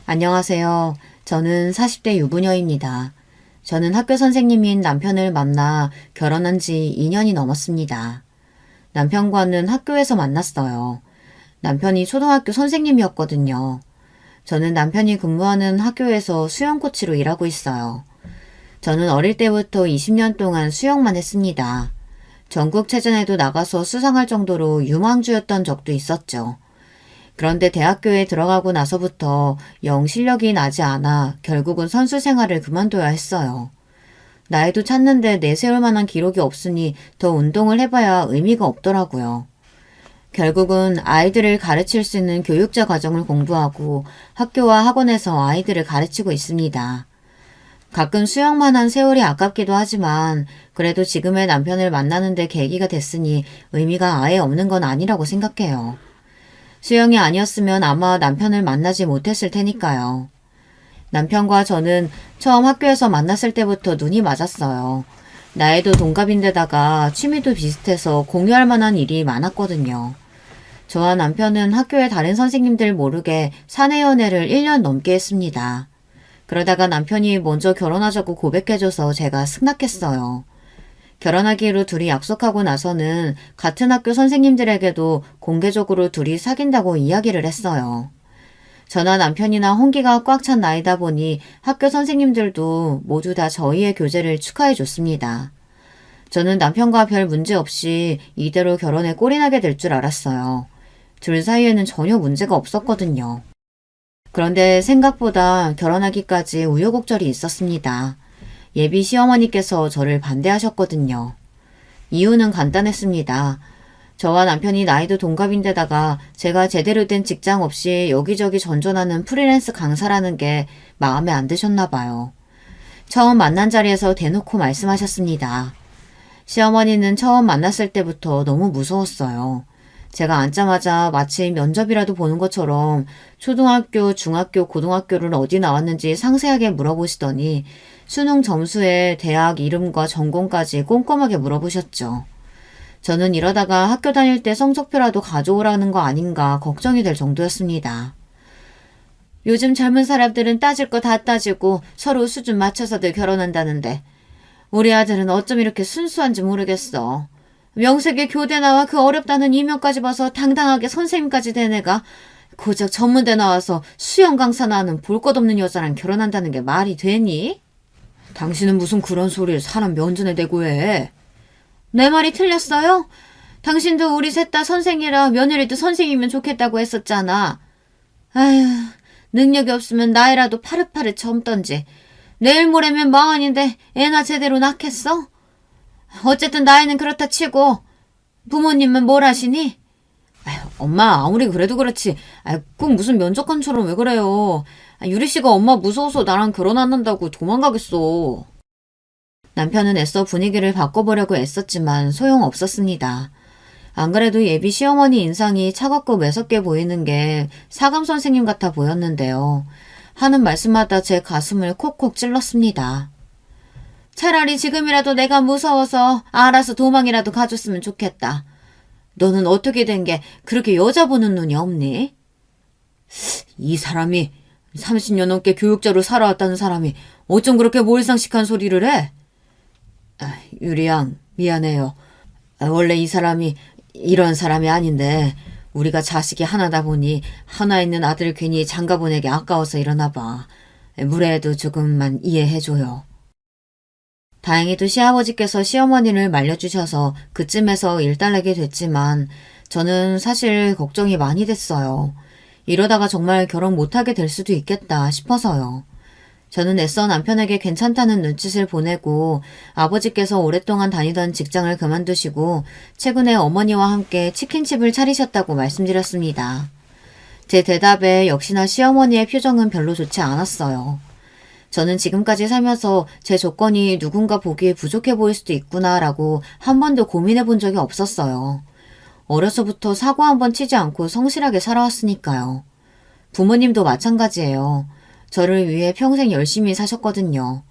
안녕하세요. 저는 40대 유부녀입니다. 저는 학교 선생님인 남편을 만나 결혼한 지 2년이 넘었습니다. 남편과는 학교에서 만났어요. 남편이 초등학교 선생님이었거든요. 저는 남편이 근무하는 학교에서 수영 코치로 일하고 있어요. 저는 어릴 때부터 20년 동안 수영만 했습니다. 전국체전에도 나가서 수상할 정도로 유망주였던 적도 있었죠. 그런데 대학교에 들어가고 나서부터 영 실력이 나지 않아 결국은 선수 생활을 그만둬야 했어요. 나이도 찼는데 내세울 만한 기록이 없으니 더 운동을 해봐야 의미가 없더라고요. 결국은 아이들을 가르칠 수 있는 교육자 과정을 공부하고 학교와 학원에서 아이들을 가르치고 있습니다. 가끔 수영만 한 세월이 아깝기도 하지만 그래도 지금의 남편을 만나는데 계기가 됐으니 의미가 아예 없는 건 아니라고 생각해요. 수영이 아니었으면 아마 남편을 만나지 못했을 테니까요. 남편과 저는 처음 학교에서 만났을 때부터 눈이 맞았어요. 나이도 동갑인데다가 취미도 비슷해서 공유할 만한 일이 많았거든요. 저와 남편은 학교의 다른 선생님들 모르게 사내 연애를 1년 넘게 했습니다. 그러다가 남편이 먼저 결혼하자고 고백해줘서 제가 승낙했어요. 결혼하기로 둘이 약속하고 나서는 같은 학교 선생님들에게도 공개적으로 둘이 사귄다고 이야기를 했어요. 저나 남편이나 홍기가 꽉 찬 나이다 보니 학교 선생님들도 모두 다 저희의 교제를 축하해 줬습니다. 저는 남편과 별 문제 없이 이대로 결혼에 꼴이 나게 될 줄 알았어요. 둘 사이에는 전혀 문제가 없었거든요. 그런데 생각보다 결혼하기까지 우여곡절이 있었습니다. 예비 시어머니께서 저를 반대하셨거든요. 이유는 간단했습니다. 저와 남편이 나이도 동갑인데다가 제가 제대로 된 직장 없이 여기저기 전전하는 프리랜서 강사라는 게 마음에 안 드셨나 봐요. 처음 만난 자리에서 대놓고 말씀하셨습니다. 시어머니는 처음 만났을 때부터 너무 무서웠어요. 제가 앉자마자 마치 면접이라도 보는 것처럼 초등학교, 중학교, 고등학교를 어디 나왔는지 상세하게 물어보시더니 수능 점수에 대학 이름과 전공까지 꼼꼼하게 물어보셨죠. 저는 이러다가 학교 다닐 때 성적표라도 가져오라는 거 아닌가 걱정이 될 정도였습니다. 요즘 젊은 사람들은 따질 거 다 따지고 서로 수준 맞춰서들 결혼한다는데 우리 아들은 어쩜 이렇게 순수한지 모르겠어. 명색에 교대 나와 그 어렵다는 이명까지 봐서 당당하게 선생님까지 된 애가 고작 전문대 나와서 수영 강사나 하는 볼 것 없는 여자랑 결혼한다는 게 말이 되니? 당신은 무슨 그런 소리를 사람 면전에 대고 해. 내 말이 틀렸어요? 당신도 우리 셋 다 선생이라 며느리도 선생이면 좋겠다고 했었잖아. 아휴, 능력이 없으면 나이라도 파릇파릇 젊던지. 내일 모레면 망한인데 애나 제대로 낳겠어? 어쨌든 나이는 그렇다 치고 부모님은 뭘 하시니? 아휴, 엄마 아무리 그래도 그렇지 꼭 무슨 면접관처럼 왜 그래요. 유리씨가 엄마 무서워서 나랑 결혼 안 한다고 도망가겠어. 남편은 애써 분위기를 바꿔보려고 애썼지만 소용없었습니다. 안 그래도 예비 시어머니 인상이 차갑고 매섭게 보이는 게 사감 선생님 같아 보였는데요. 하는 말씀마다 제 가슴을 콕콕 찔렀습니다. 차라리 지금이라도 내가 무서워서 알아서 도망이라도 가줬으면 좋겠다. 너는 어떻게 된 게 그렇게 여자 보는 눈이 없니? 이 사람이 30년 넘게 교육자로 살아왔다는 사람이 어쩜 그렇게 몰상식한 소리를 해? 유리양 미안해요. 원래 이 사람이 이런 사람이 아닌데 우리가 자식이 하나다 보니 하나 있는 아들 괜히 장가 보내기 아까워서 이러나 봐. 무례해도 조금만 이해해줘요. 다행히도 시아버지께서 시어머니를 말려주셔서 그쯤에서 일단내게 됐지만 저는 사실 걱정이 많이 됐어요. 이러다가 정말 결혼 못하게 될 수도 있겠다 싶어서요. 저는 애써 남편에게 괜찮다는 눈짓을 보내고 아버지께서 오랫동안 다니던 직장을 그만두시고 최근에 어머니와 함께 치킨집을 차리셨다고 말씀드렸습니다. 제 대답에 역시나 시어머니의 표정은 별로 좋지 않았어요. 저는 지금까지 살면서 제 조건이 누군가 보기에 부족해 보일 수도 있구나라고 한 번도 고민해 본 적이 없었어요. 어려서부터 사고 한 번 치지 않고 성실하게 살아왔으니까요. 부모님도 마찬가지예요. 저를 위해 평생 열심히 사셨거든요.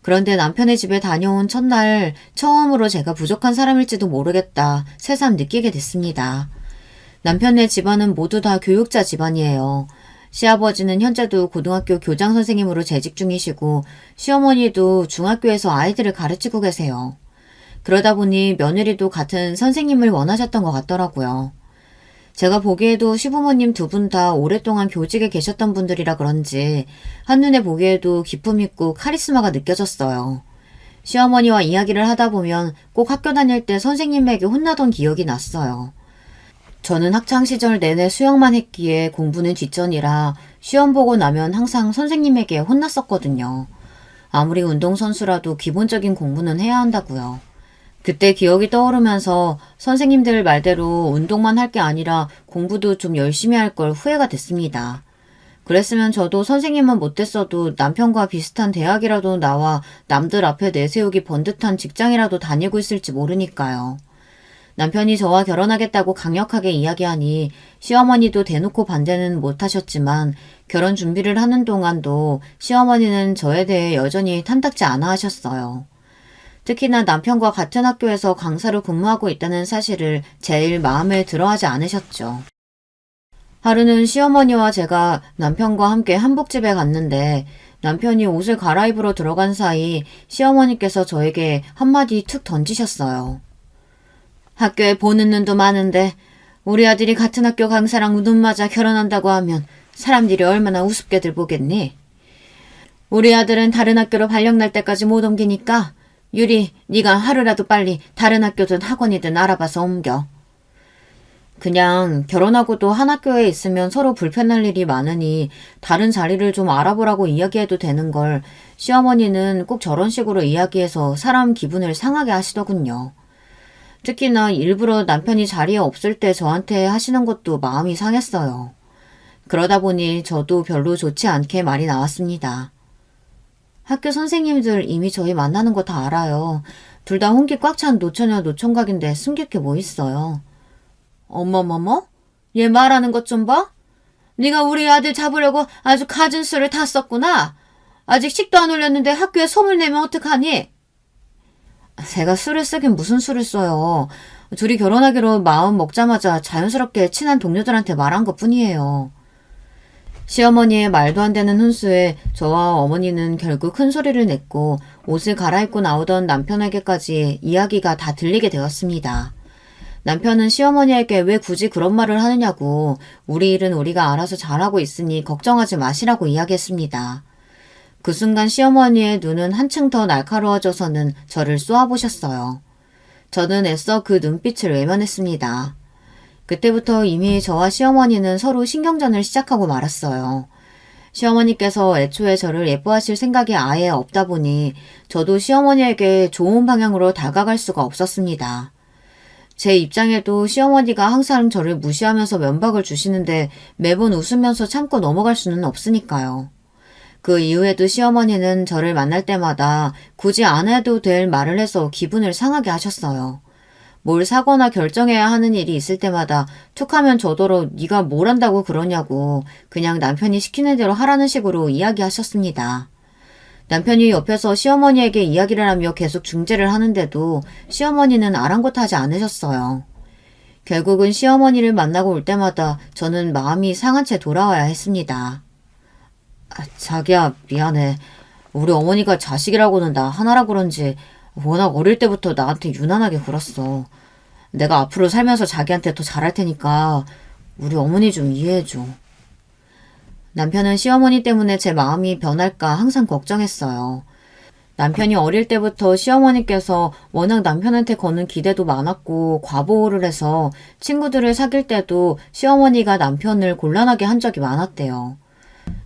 그런데 남편의 집에 다녀온 첫날 처음으로 제가 부족한 사람일지도 모르겠다 새삼 느끼게 됐습니다. 남편네 집안은 모두 다 교육자 집안이에요. 시아버지는 현재도 고등학교 교장 선생님으로 재직 중이시고 시어머니도 중학교에서 아이들을 가르치고 계세요. 그러다 보니 며느리도 같은 선생님을 원하셨던 것 같더라고요. 제가 보기에도 시부모님 두 분 다 오랫동안 교직에 계셨던 분들이라 그런지 한눈에 보기에도 기품 있고 카리스마가 느껴졌어요. 시어머니와 이야기를 하다 보면 꼭 학교 다닐 때 선생님에게 혼나던 기억이 났어요. 저는 학창시절 내내 수영만 했기에 공부는 뒷전이라 시험 보고 나면 항상 선생님에게 혼났었거든요. 아무리 운동선수라도 기본적인 공부는 해야 한다고요. 그때 기억이 떠오르면서 선생님들 말대로 운동만 할 게 아니라 공부도 좀 열심히 할 걸 후회가 됐습니다. 그랬으면 저도 선생님은 못했어도 남편과 비슷한 대학이라도 나와 남들 앞에 내세우기 번듯한 직장이라도 다니고 있을지 모르니까요. 남편이 저와 결혼하겠다고 강력하게 이야기하니 시어머니도 대놓고 반대는 못하셨지만 결혼 준비를 하는 동안도 시어머니는 저에 대해 여전히 탐탁지 않아 하셨어요. 특히나 남편과 같은 학교에서 강사로 근무하고 있다는 사실을 제일 마음에 들어하지 않으셨죠. 하루는 시어머니와 제가 남편과 함께 한복집에 갔는데 남편이 옷을 갈아입으러 들어간 사이 시어머니께서 저에게 한마디 툭 던지셨어요. 학교에 보는 눈도 많은데 우리 아들이 같은 학교 강사랑 눈 맞아 결혼한다고 하면 사람들이 얼마나 우습게들 보겠니? 우리 아들은 다른 학교로 발령 날 때까지 못 옮기니까 유리, 네가 하루라도 빨리 다른 학교든 학원이든 알아봐서 옮겨. 그냥 결혼하고도 한 학교에 있으면 서로 불편할 일이 많으니 다른 자리를 좀 알아보라고 이야기해도 되는 걸 시어머니는 꼭 저런 식으로 이야기해서 사람 기분을 상하게 하시더군요. 특히나 일부러 남편이 자리에 없을 때 저한테 하시는 것도 마음이 상했어요. 그러다 보니 저도 별로 좋지 않게 말이 나왔습니다. 학교 선생님들 이미 저희 만나는 거 다 알아요. 둘 다 홍기 꽉 찬 노처녀 노총각인데 숨길 게 뭐 있어요. 어머머머? 얘 말하는 것 좀 봐? 네가 우리 아들 잡으려고 아주 갖은 수를 다 썼구나. 아직 식도 안 올렸는데 학교에 소문 내면 어떡하니? 제가 술을 쓰긴 무슨 술을 써요. 둘이 결혼하기로 마음 먹자마자 자연스럽게 친한 동료들한테 말한 것 뿐이에요. 시어머니의 말도 안 되는 훈수에 저와 어머니는 결국 큰 소리를 냈고 옷을 갈아입고 나오던 남편에게까지 이야기가 다 들리게 되었습니다. 남편은 시어머니에게 왜 굳이 그런 말을 하느냐고 우리 일은 우리가 알아서 잘하고 있으니 걱정하지 마시라고 이야기했습니다. 그 순간 시어머니의 눈은 한층 더 날카로워져서는 저를 쏘아보셨어요. 저는 애써 그 눈빛을 외면했습니다. 그때부터 이미 저와 시어머니는 서로 신경전을 시작하고 말았어요. 시어머니께서 애초에 저를 예뻐하실 생각이 아예 없다 보니 저도 시어머니에게 좋은 방향으로 다가갈 수가 없었습니다. 제 입장에도 시어머니가 항상 저를 무시하면서 면박을 주시는데 매번 웃으면서 참고 넘어갈 수는 없으니까요. 그 이후에도 시어머니는 저를 만날 때마다 굳이 안 해도 될 말을 해서 기분을 상하게 하셨어요. 뭘 사거나 결정해야 하는 일이 있을 때마다 툭하면 저더러 네가 뭘 한다고 그러냐고 그냥 남편이 시키는 대로 하라는 식으로 이야기하셨습니다. 남편이 옆에서 시어머니에게 이야기를 하며 계속 중재를 하는데도 시어머니는 아랑곳하지 않으셨어요. 결국은 시어머니를 만나고 올 때마다 저는 마음이 상한 채 돌아와야 했습니다. 자기야, 미안해. 우리 어머니가 자식이라고는 나 하나라 그런지 워낙 어릴 때부터 나한테 유난하게 굴었어. 내가 앞으로 살면서 자기한테 더 잘할 테니까 우리 어머니 좀 이해해줘. 남편은 시어머니 때문에 제 마음이 변할까 항상 걱정했어요. 남편이 어릴 때부터 시어머니께서 워낙 남편한테 거는 기대도 많았고 과보호를 해서 친구들을 사귈 때도 시어머니가 남편을 곤란하게 한 적이 많았대요.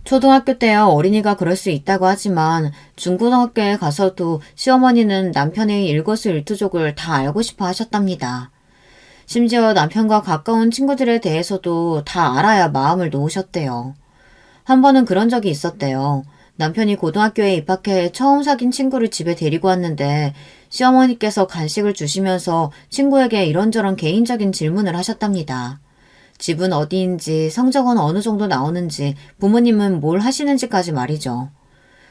초등학교 때야 어린이가 그럴 수 있다고 하지만 중고등학교에 가서도 시어머니는 남편의 일거수일투족을 다 알고 싶어 하셨답니다. 심지어 남편과 가까운 친구들에 대해서도 다 알아야 마음을 놓으셨대요. 한 번은 그런 적이 있었대요. 남편이 고등학교에 입학해 처음 사귄 친구를 집에 데리고 왔는데 시어머니께서 간식을 주시면서 친구에게 이런저런 개인적인 질문을 하셨답니다. 집은 어디인지, 성적은 어느 정도 나오는지, 부모님은 뭘 하시는지까지 말이죠.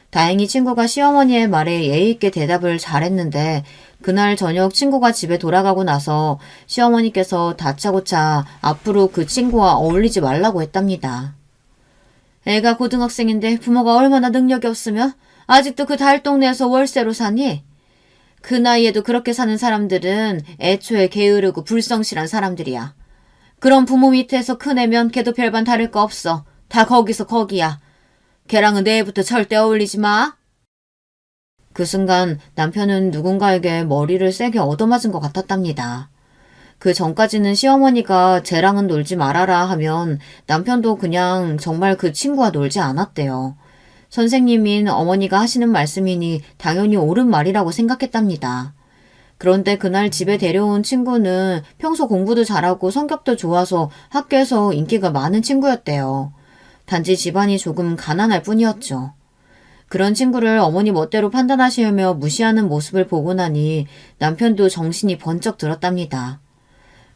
다행히 친구가 시어머니의 말에 예의 있게 대답을 잘했는데 그날 저녁 친구가 집에 돌아가고 나서 시어머니께서 다짜고짜 앞으로 그 친구와 어울리지 말라고 했답니다. 애가 고등학생인데 부모가 얼마나 능력이 없으면 아직도 그 달동네에서 월세로 사니? 그 나이에도 그렇게 사는 사람들은 애초에 게으르고 불성실한 사람들이야. 그런 부모 밑에서 크내면 걔도 별반 다를 거 없어. 다 거기서 거기야. 걔랑은 내일부터 절대 어울리지 마. 그 순간 남편은 누군가에게 머리를 세게 얻어맞은 것 같았답니다. 그 전까지는 시어머니가 쟤랑은 놀지 말아라 하면 남편도 그냥 정말 그 친구와 놀지 않았대요. 선생님인 어머니가 하시는 말씀이니 당연히 옳은 말이라고 생각했답니다. 그런데 그날 집에 데려온 친구는 평소 공부도 잘하고 성격도 좋아서 학교에서 인기가 많은 친구였대요. 단지 집안이 조금 가난할 뿐이었죠. 그런 친구를 어머니 멋대로 판단하시며 무시하는 모습을 보고 나니 남편도 정신이 번쩍 들었답니다.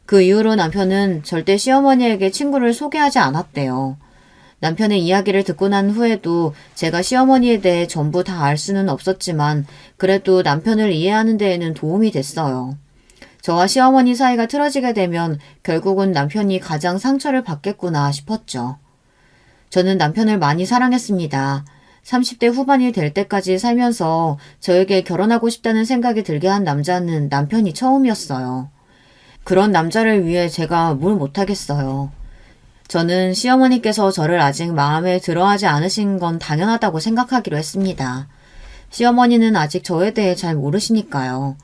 그 이후로 남편은 절대 시어머니에게 친구를 소개하지 않았대요. 남편의 이야기를 듣고 난 후에도 제가 시어머니에 대해 전부 다 알 수는 없었지만 그래도 남편을 이해하는 데에는 도움이 됐어요. 저와 시어머니 사이가 틀어지게 되면 결국은 남편이 가장 상처를 받겠구나 싶었죠. 저는 남편을 많이 사랑했습니다. 30대 후반이 될 때까지 살면서 저에게 결혼하고 싶다는 생각이 들게 한 남자는 남편이 처음이었어요. 그런 남자를 위해 제가 뭘 못하겠어요. 저는 시어머니께서 저를 아직 마음에 들어하지 않으신 건 당연하다고 생각하기로 했습니다. 시어머니는 아직 저에 대해 잘 모르시니까요.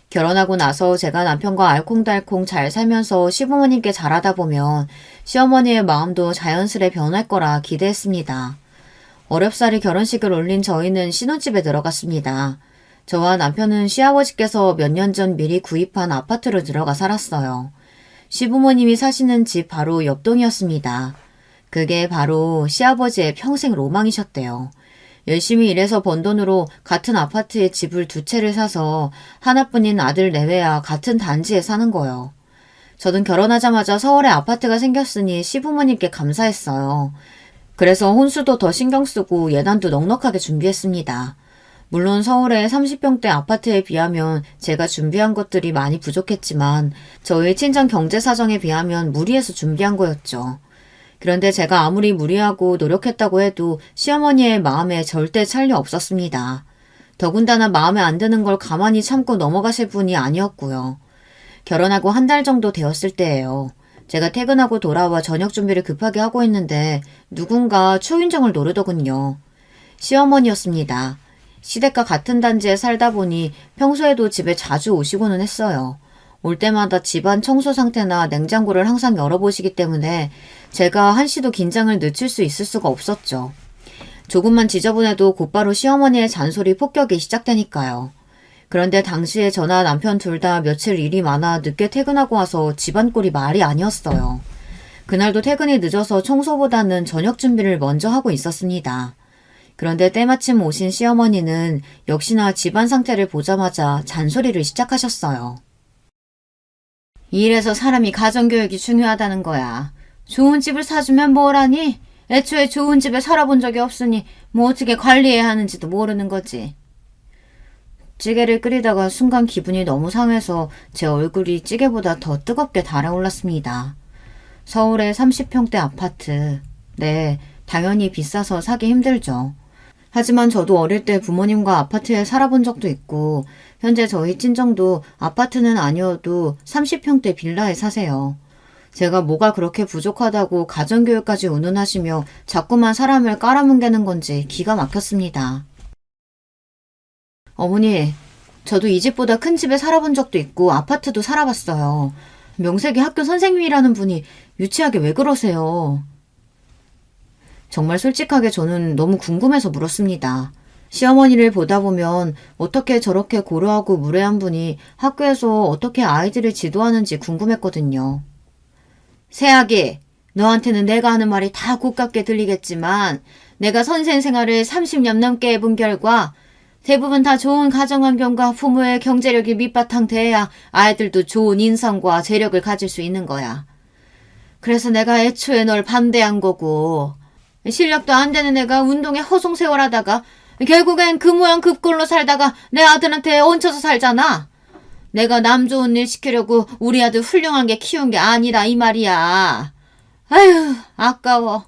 결혼하고 나서 제가 남편과 알콩달콩 잘 살면서 시부모님께 잘하다 보면 시어머니의 마음도 자연스레 변할 거라 기대했습니다. 어렵사리 결혼식을 올린 저희는 신혼집에 들어갔습니다. 저와 남편은 시아버지께서 몇 년 전 미리 구입한 아파트로 들어가 살았어요. 시부모님이 사시는 집 바로 옆동이었습니다. 그게 바로 시아버지의 평생 로망이셨대요. 열심히 일해서 번 돈으로 같은 아파트에 집을 2채를 사서 하나뿐인 아들 내외와 같은 단지에 사는 거요. 저는 결혼하자마자 서울에 아파트가 생겼으니 시부모님께 감사했어요. 그래서 혼수도 더 신경 쓰고 예단도 넉넉하게 준비했습니다. 물론 서울의 30평대 아파트에 비하면 제가 준비한 것들이 많이 부족했지만 저희 친정 경제 사정에 비하면 무리해서 준비한 거였죠. 그런데 제가 아무리 무리하고 노력했다고 해도 시어머니의 마음에 절대 찰려 없었습니다. 더군다나 마음에 안 드는 걸 가만히 참고 넘어가실 분이 아니었고요. 결혼하고 1달 정도 되었을 때예요. 제가 퇴근하고 돌아와 저녁 준비를 급하게 하고 있는데 누군가 초인종을 노리더군요. 시어머니였습니다. 시댁과 같은 단지에 살다 보니 평소에도 집에 자주 오시고는 했어요. 올 때마다 집안 청소 상태나 냉장고를 항상 열어보시기 때문에 제가 한시도 긴장을 늦출 수 있을 수가 없었죠. 조금만 지저분해도 곧바로 시어머니의 잔소리 폭격이 시작되니까요. 그런데 당시에 저나 남편 둘 다 며칠 일이 많아 늦게 퇴근하고 와서 집안 꼴이 말이 아니었어요. 그날도 퇴근이 늦어서 청소보다는 저녁 준비를 먼저 하고 있었습니다. 그런데 때마침 오신 시어머니는 역시나 집안 상태를 보자마자 잔소리를 시작하셨어요. 이래서 사람이 가정교육이 중요하다는 거야. 좋은 집을 사주면 뭘 하니? 애초에 좋은 집에 살아본 적이 없으니 뭐 어떻게 관리해야 하는지도 모르는 거지. 찌개를 끓이다가 순간 기분이 너무 상해서 제 얼굴이 찌개보다 더 뜨겁게 달아올랐습니다. 서울의 30평대 아파트. 네, 당연히 비싸서 사기 힘들죠. 하지만 저도 어릴 때 부모님과 아파트에 살아본 적도 있고 현재 저희 친정도 아파트는 아니어도 30평대 빌라에 사세요. 제가 뭐가 그렇게 부족하다고 가정교육까지 운운하시며 자꾸만 사람을 깔아뭉개는 건지 기가 막혔습니다. 어머니, 저도 이 집보다 큰 집에 살아본 적도 있고 아파트도 살아봤어요. 명색이 학교 선생님이라는 분이 유치하게 왜 그러세요? 정말 솔직하게 저는 너무 궁금해서 물었습니다. 시어머니를 보다 보면 어떻게 저렇게 고루하고 무례한 분이 학교에서 어떻게 아이들을 지도하는지 궁금했거든요. 새아기, 너한테는 내가 하는 말이 다 고깝게 들리겠지만 내가 선생 생활을 30년 넘게 해본 결과 대부분 다 좋은 가정환경과 부모의 경제력이 밑바탕 돼야 아이들도 좋은 인성과 재력을 가질 수 있는 거야. 그래서 내가 애초에 널 반대한 거고 실력도 안 되는 애가 운동에 허송세월하다가 결국엔 그 모양 그 꼴로 살다가 내 아들한테 얹혀서 살잖아. 내가 남 좋은 일 시키려고 우리 아들 훌륭한 게 키운 게 아니라 이 말이야. 아휴, 아까워.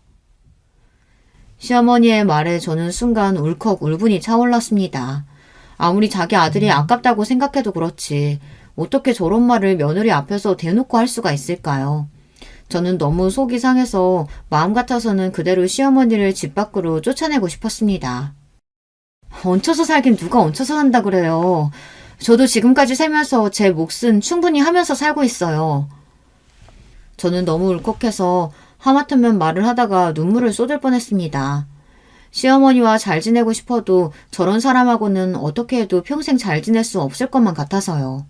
시어머니의 말에 저는 순간 울컥 울분이 차올랐습니다. 아무리 자기 아들이 아깝다고 생각해도 그렇지 어떻게 저런 말을 며느리 앞에서 대놓고 할 수가 있을까요? 저는 너무 속이 상해서 마음 같아서는 그대로 시어머니를 집 밖으로 쫓아내고 싶었습니다. 얹혀서 살긴 누가 얹혀서 산다 그래요. 저도 지금까지 살면서 제 몫은 충분히 하면서 살고 있어요. 저는 너무 울컥해서 하마터면 말을 하다가 눈물을 쏟을 뻔했습니다. 시어머니와 잘 지내고 싶어도 저런 사람하고는 어떻게 해도 평생 잘 지낼 수 없을 것만 같아서요.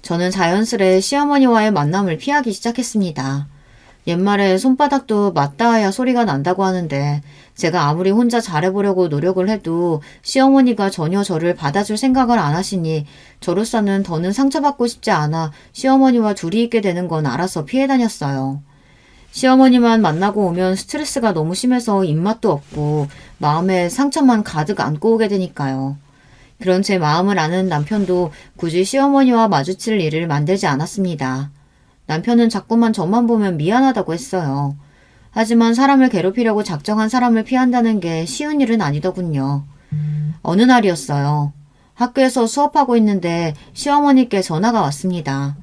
저는 자연스레 시어머니와의 만남을 피하기 시작했습니다. 옛말에 손바닥도 맞닿아야 소리가 난다고 하는데 제가 아무리 혼자 잘해보려고 노력을 해도 시어머니가 전혀 저를 받아줄 생각을 안 하시니 저로서는 더는 상처받고 싶지 않아 시어머니와 둘이 있게 되는 건 알아서 피해 다녔어요. 시어머니만 만나고 오면 스트레스가 너무 심해서 입맛도 없고 마음에 상처만 가득 안고 오게 되니까요. 그런 제 마음을 아는 남편도 굳이 시어머니와 마주칠 일을 만들지 않았습니다. 남편은 자꾸만 저만 보면 미안하다고 했어요. 하지만 사람을 괴롭히려고 작정한 사람을 피한다는 게 쉬운 일은 아니더군요. 어느 날이었어요. 학교에서 수업하고 있는데 시어머니께 전화가 왔습니다.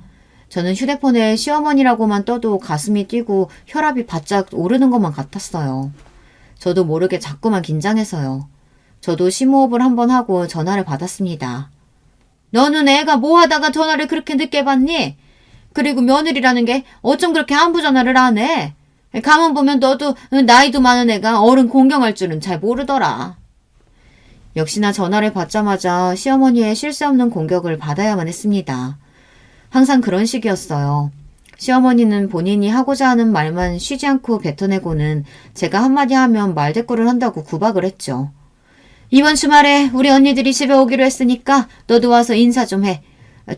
저는 휴대폰에 시어머니라고만 떠도 가슴이 뛰고 혈압이 바짝 오르는 것만 같았어요. 저도 모르게 자꾸만 긴장해서요. 저도 심호흡을 한번 하고 전화를 받았습니다. 너는 애가 뭐 하다가 전화를 그렇게 늦게 받니? 그리고 며느리라는 게 어쩜 그렇게 안부 전화를 안 해? 가만 보면 너도 나이도 많은 애가 어른 공경할 줄은 잘 모르더라. 역시나 전화를 받자마자 시어머니의 쉴 새 없는 공격을 받아야만 했습니다. 항상 그런 식이었어요. 시어머니는 본인이 하고자 하는 말만 쉬지 않고 뱉어내고는 제가 한마디 하면 말대꾸를 한다고 구박을 했죠. 이번 주말에 우리 언니들이 집에 오기로 했으니까 너도 와서 인사 좀 해.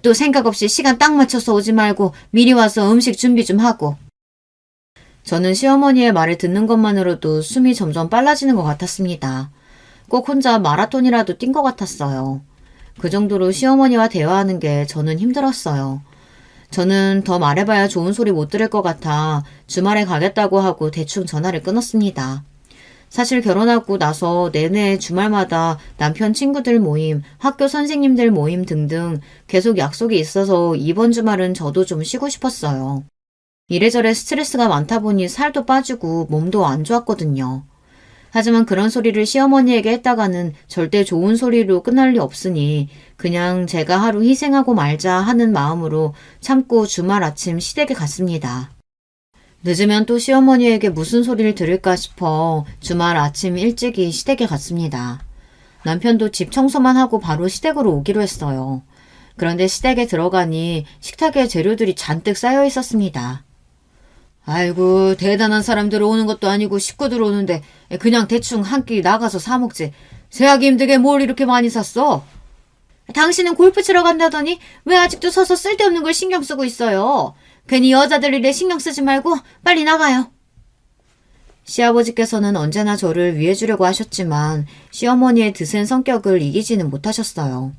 또 생각 없이 시간 딱 맞춰서 오지 말고 미리 와서 음식 준비 좀 하고. 저는 시어머니의 말을 듣는 것만으로도 숨이 점점 빨라지는 것 같았습니다. 꼭 혼자 마라톤이라도 뛴 것 같았어요. 그 정도로 시어머니와 대화하는 게 저는 힘들었어요. 저는 더 말해봐야 좋은 소리 못 들을 것 같아 주말에 가겠다고 하고 대충 전화를 끊었습니다. 사실 결혼하고 나서 내내 주말마다 남편 친구들 모임, 학교 선생님들 모임 등등 계속 약속이 있어서 이번 주말은 저도 좀 쉬고 싶었어요. 이래저래 스트레스가 많다 보니 살도 빠지고 몸도 안 좋았거든요. 하지만 그런 소리를 시어머니에게 했다가는 절대 좋은 소리로 끝날 리 없으니 그냥 제가 하루 희생하고 말자 하는 마음으로 참고 주말 아침 시댁에 갔습니다. 늦으면 또 시어머니에게 무슨 소리를 들을까 싶어 주말 아침 일찍이 시댁에 갔습니다. 남편도 집 청소만 하고 바로 시댁으로 오기로 했어요. 그런데 시댁에 들어가니 식탁에 재료들이 잔뜩 쌓여 있었습니다. 아이고, 대단한 사람들 오는 것도 아니고 식구들 오는데 그냥 대충 한 끼 나가서 사 먹지. 세하기 힘들게 뭘 이렇게 많이 샀어? 당신은 골프 치러 간다더니 왜 아직도 서서 쓸데없는 걸 신경 쓰고 있어요? 괜히 여자들 일에 신경 쓰지 말고 빨리 나가요. 시아버지께서는 언제나 저를 위해주려고 하셨지만 시어머니의 드센 성격을 이기지는 못하셨어요.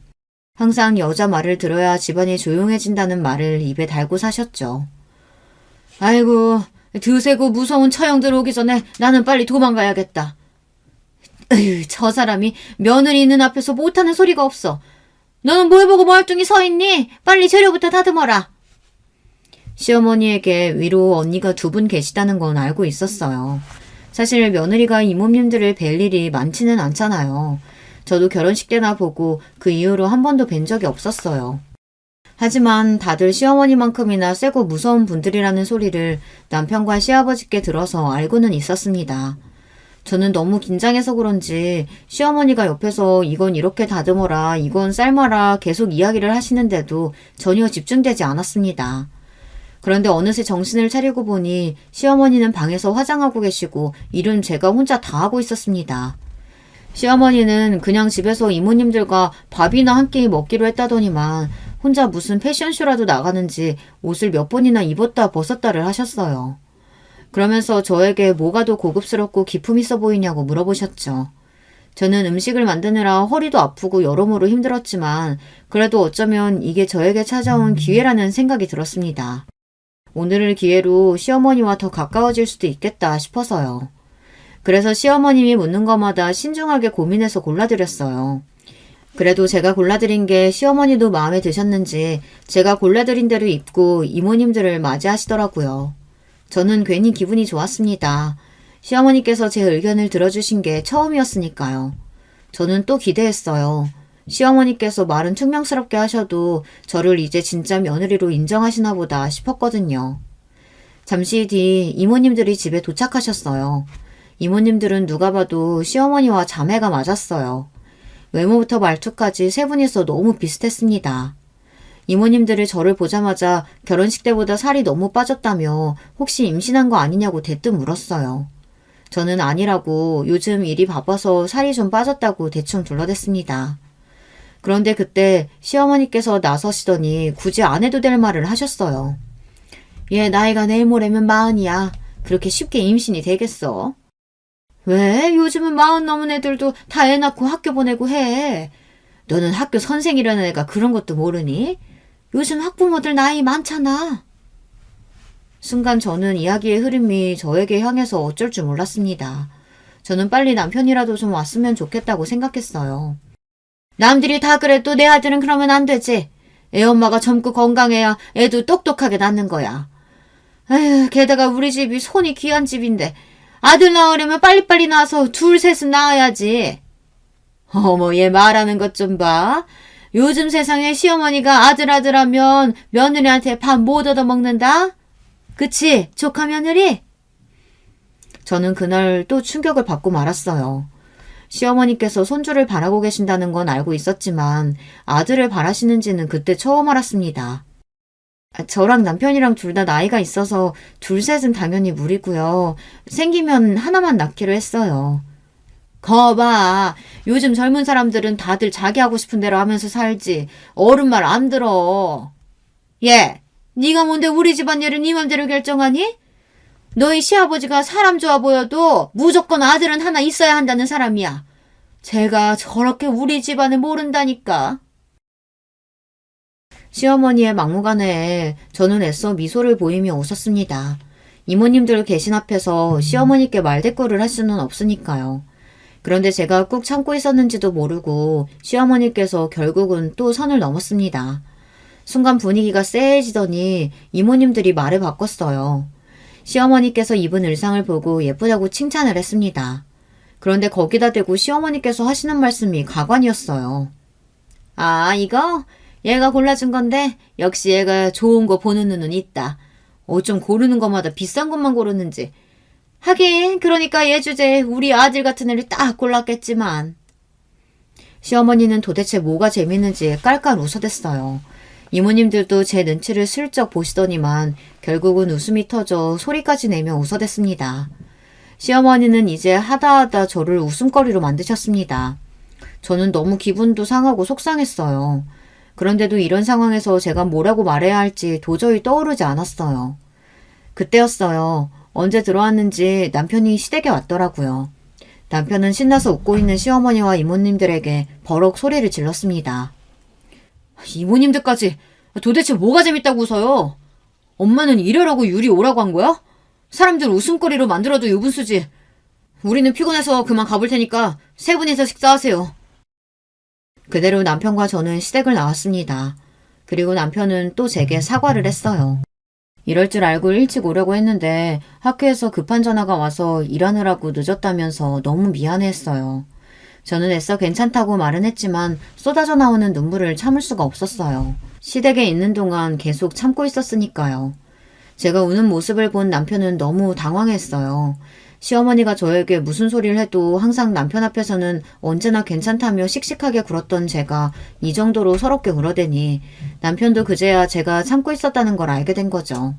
항상 여자 말을 들어야 집안이 조용해진다는 말을 입에 달고 사셨죠. 아이고, 드세고 무서운 처형들 오기 전에 나는 빨리 도망가야겠다. 으휴, 저 사람이 며느리 있는 앞에서 못하는 소리가 없어. 너는 뭘 보고 멀뚱히 서 있니? 빨리 재료부터 다듬어라. 시어머니에게 위로 언니가 2분 계시다는 건 알고 있었어요. 사실 며느리가 이모님들을 뵐 일이 많지는 않잖아요. 저도 결혼식 때나 보고 그 이후로 한 번도 뵌 적이 없었어요. 하지만 다들 시어머니만큼이나 세고 무서운 분들이라는 소리를 남편과 시아버지께 들어서 알고는 있었습니다. 저는 너무 긴장해서 그런지 시어머니가 옆에서 이건 이렇게 다듬어라, 이건 삶아라 계속 이야기를 하시는데도 전혀 집중되지 않았습니다. 그런데 어느새 정신을 차리고 보니 시어머니는 방에서 화장하고 계시고 일은 제가 혼자 다 하고 있었습니다. 시어머니는 그냥 집에서 이모님들과 밥이나 한 끼 먹기로 했다더니만 혼자 무슨 패션쇼라도 나가는지 옷을 몇 번이나 입었다 벗었다를 하셨어요. 그러면서 저에게 뭐가 더 고급스럽고 기품 있어 보이냐고 물어보셨죠. 저는 음식을 만드느라 허리도 아프고 여러모로 힘들었지만 그래도 어쩌면 이게 저에게 찾아온 기회라는 생각이 들었습니다. 오늘을 기회로 시어머니와 더 가까워질 수도 있겠다 싶어서요. 그래서 시어머님이 묻는 것마다 신중하게 고민해서 골라드렸어요. 그래도 제가 골라드린 게 시어머니도 마음에 드셨는지 제가 골라드린 대로 입고 이모님들을 맞이하시더라고요. 저는 괜히 기분이 좋았습니다. 시어머니께서 제 의견을 들어주신 게 처음이었으니까요. 저는 또 기대했어요. 시어머니께서 말은 퉁명스럽게 하셔도 저를 이제 진짜 며느리로 인정하시나 보다 싶었거든요. 잠시 뒤 이모님들이 집에 도착하셨어요. 이모님들은 누가 봐도 시어머니와 자매가 맞았어요. 외모부터 말투까지 세 분이서 너무 비슷했습니다. 이모님들이 저를 보자마자 결혼식 때보다 살이 너무 빠졌다며 혹시 임신한 거 아니냐고 대뜸 물었어요. 저는 아니라고 요즘 일이 바빠서 살이 좀 빠졌다고 대충 둘러댔습니다. 그런데 그때 시어머니께서 나서시더니 굳이 안 해도 될 말을 하셨어요. 얘 나이가 내일 모레면 40이야. 그렇게 쉽게 임신이 되겠어? 왜? 요즘은 40 넘은 애들도 다 애 낳고 학교 보내고 해. 너는 학교 선생이라는 애가 그런 것도 모르니? 요즘 학부모들 나이 많잖아. 순간 저는 이야기의 흐름이 저에게 향해서 어쩔 줄 몰랐습니다. 저는 빨리 남편이라도 좀 왔으면 좋겠다고 생각했어요. 남들이 다 그래도 내 아들은 그러면 안 되지. 애 엄마가 젊고 건강해야 애도 똑똑하게 낳는 거야. 에휴, 게다가 우리 집이 손이 귀한 집인데 아들 낳으려면 빨리빨리 낳아서 둘 셋은 낳아야지. 어머, 얘 말하는 것 좀 봐. 요즘 세상에 시어머니가 아들 하면 며느리한테 밥 못 얻어먹는다? 그치, 조카 며느리? 저는 그날 또 충격을 받고 말았어요. 시어머니께서 손주를 바라고 계신다는 건 알고 있었지만 아들을 바라시는지는 그때 처음 알았습니다. 저랑 남편이랑 둘 다 나이가 있어서 둘 셋은 당연히 무리고요. 생기면 하나만 낳기로 했어요. 거봐, 요즘 젊은 사람들은 다들 자기 하고 싶은 대로 하면서 살지 어른 말 안 들어. 얘, 네가 뭔데 우리 집안 일을 네 맘대로 결정하니? 너희 시아버지가 사람 좋아 보여도 무조건 아들은 하나 있어야 한다는 사람이야. 제가 저렇게 우리 집안을 모른다니까. 시어머니의 막무가내에 저는 애써 미소를 보이며 웃었습니다. 이모님들 계신 앞에서 시어머니께 말대꾸를 할 수는 없으니까요. 그런데 제가 꾹 참고 있었는지도 모르고 시어머니께서 결국은 또 선을 넘었습니다. 순간 분위기가 쎄해지더니 이모님들이 말을 바꿨어요. 시어머니께서 입은 의상을 보고 예쁘다고 칭찬을 했습니다. 그런데 거기다 대고 시어머니께서 하시는 말씀이 가관이었어요. 아, 이거? 얘가 골라준 건데 역시 얘가 좋은 거 보는 눈은 있다. 어쩜 고르는 것마다 비싼 것만 고르는지. 하긴 그러니까 얘 주제에 우리 아들 같은 애를 딱 골랐겠지만. 시어머니는 도대체 뭐가 재밌는지 깔깔 웃어댔어요. 이모님들도 제 눈치를 슬쩍 보시더니만 결국은 웃음이 터져 소리까지 내며 웃어댔습니다. 시어머니는 이제 하다하다 저를 웃음거리로 만드셨습니다. 저는 너무 기분도 상하고 속상했어요. 그런데도 이런 상황에서 제가 뭐라고 말해야 할지 도저히 떠오르지 않았어요. 그때였어요. 언제 들어왔는지 남편이 시댁에 왔더라고요. 남편은 신나서 웃고 있는 시어머니와 이모님들에게 버럭 소리를 질렀습니다. 이모님들까지 도대체 뭐가 재밌다고 웃어요? 엄마는 이래라고 유리 오라고 한 거야? 사람들 웃음거리로 만들어도 유분수지. 우리는 피곤해서 그만 가볼 테니까 세 분이서 식사하세요. 그대로 남편과 저는 시댁을 나왔습니다. 그리고 남편은 또 제게 사과를 했어요. 이럴 줄 알고 일찍 오려고 했는데 학교에서 급한 전화가 와서 일하느라고 늦었다면서 너무 미안해했어요. 저는 애써 괜찮다고 말은 했지만 쏟아져 나오는 눈물을 참을 수가 없었어요. 시댁에 있는 동안 계속 참고 있었으니까요. 제가 우는 모습을 본 남편은 너무 당황했어요. 시어머니가 저에게 무슨 소리를 해도 항상 남편 앞에서는 언제나 괜찮다며 씩씩하게 굴었던 제가 이 정도로 서럽게 굴어대니 남편도 그제야 제가 참고 있었다는 걸 알게 된 거죠.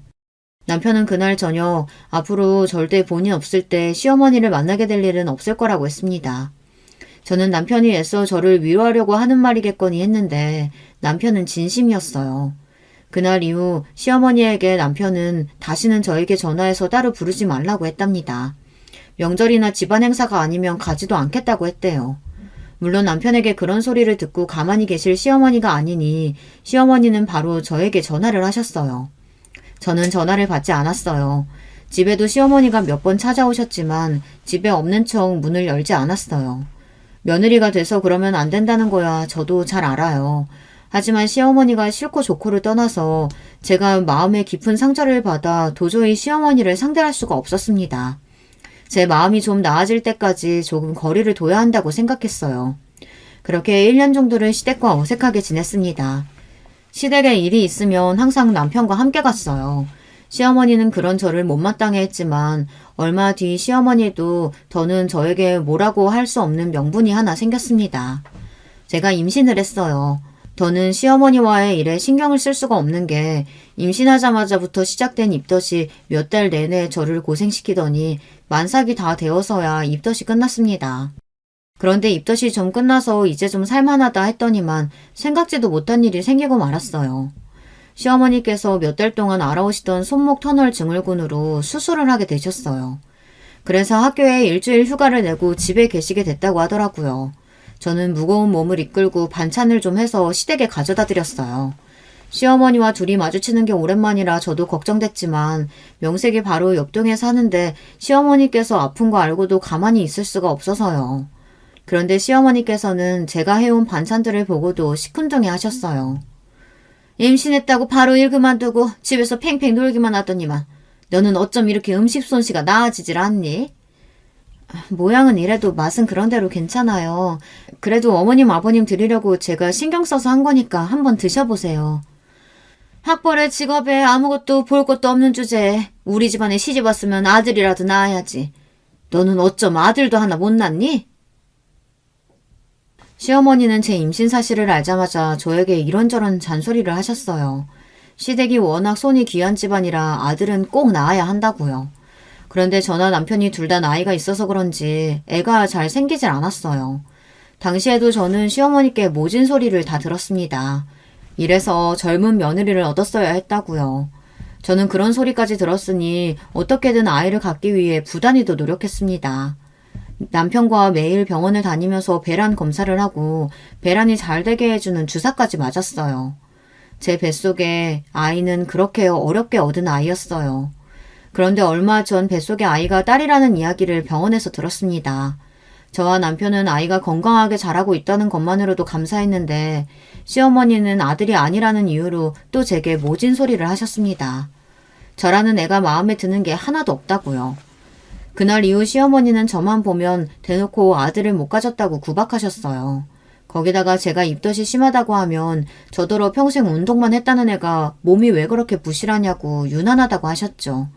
남편은 그날 저녁 앞으로 절대 본인 없을 때 시어머니를 만나게 될 일은 없을 거라고 했습니다. 저는 남편이 애써 저를 위로하려고 하는 말이겠거니 했는데 남편은 진심이었어요. 그날 이후 시어머니에게 남편은 다시는 저에게 전화해서 따로 부르지 말라고 했답니다. 명절이나 집안 행사가 아니면 가지도 않겠다고 했대요. 물론 남편에게 그런 소리를 듣고 가만히 계실 시어머니가 아니니 시어머니는 바로 저에게 전화를 하셨어요. 저는 전화를 받지 않았어요. 집에도 시어머니가 몇 번 찾아오셨지만 집에 없는 척 문을 열지 않았어요. 며느리가 돼서 그러면 안 된다는 거야 저도 잘 알아요. 하지만 시어머니가 싫고 좋고를 떠나서 제가 마음에 깊은 상처를 받아 도저히 시어머니를 상대할 수가 없었습니다. 제 마음이 좀 나아질 때까지 조금 거리를 둬야 한다고 생각했어요. 그렇게 1년 정도를 시댁과 어색하게 지냈습니다. 시댁에 일이 있으면 항상 남편과 함께 갔어요. 시어머니는 그런 저를 못마땅해 했지만 얼마 뒤 시어머니도 더는 저에게 뭐라고 할 수 없는 명분이 하나 생겼습니다. 제가 임신을 했어요. 더는 시어머니와의 일에 신경을 쓸 수가 없는 게 임신하자마자부터 시작된 입덧이 몇 달 내내 저를 고생시키더니 만삭이 다 되어서야 입덧이 끝났습니다. 그런데 입덧이 좀 끝나서 이제 좀 살만하다 했더니만 생각지도 못한 일이 생기고 말았어요. 시어머니께서 몇 달 동안 앓아오시던 손목 터널 증후군으로 수술을 하게 되셨어요. 그래서 학교에 일주일 휴가를 내고 집에 계시게 됐다고 하더라고요. 저는 무거운 몸을 이끌고 반찬을 좀 해서 시댁에 가져다 드렸어요. 시어머니와 둘이 마주치는 게 오랜만이라 저도 걱정됐지만 명색이 바로 옆동에 사는데 시어머니께서 아픈 거 알고도 가만히 있을 수가 없어서요. 그런데 시어머니께서는 제가 해온 반찬들을 보고도 시큰둥해 하셨어요. 임신했다고 바로 일 그만두고 집에서 팽팽 놀기만 하더니만 너는 어쩜 이렇게 음식 솜씨가 나아지질 않니? 모양은 이래도 맛은 그런대로 괜찮아요. 그래도 어머님 아버님 드리려고 제가 신경 써서 한 거니까 한번 드셔보세요. 학벌에 직업에 아무것도 볼 것도 없는 주제에 우리 집안에 시집 왔으면 아들이라도 낳아야지. 너는 어쩜 아들도 하나 못 낳니? 시어머니는 제 임신 사실을 알자마자 저에게 이런저런 잔소리를 하셨어요. 시댁이 워낙 손이 귀한 집안이라 아들은 꼭 낳아야 한다고요. 그런데 저나 남편이 둘 다 나이가 있어서 그런지 애가 잘 생기질 않았어요. 당시에도 저는 시어머니께 모진 소리를 다 들었습니다. 이래서 젊은 며느리를 얻었어야 했다고요. 저는 그런 소리까지 들었으니 어떻게든 아이를 갖기 위해 부단히도 노력했습니다. 남편과 매일 병원을 다니면서 배란 검사를 하고 배란이 잘 되게 해주는 주사까지 맞았어요. 제 뱃속에 아이는 그렇게 어렵게 얻은 아이였어요. 그런데 얼마 전 뱃속의 아이가 딸이라는 이야기를 병원에서 들었습니다. 저와 남편은 아이가 건강하게 자라고 있다는 것만으로도 감사했는데 시어머니는 아들이 아니라는 이유로 또 제게 모진 소리를 하셨습니다. 저라는 애가 마음에 드는 게 하나도 없다고요. 그날 이후 시어머니는 저만 보면 대놓고 아들을 못 가졌다고 구박하셨어요. 거기다가 제가 입덧이 심하다고 하면 저더러 평생 운동만 했다는 애가 몸이 왜 그렇게 부실하냐고 유난하다고 하셨죠.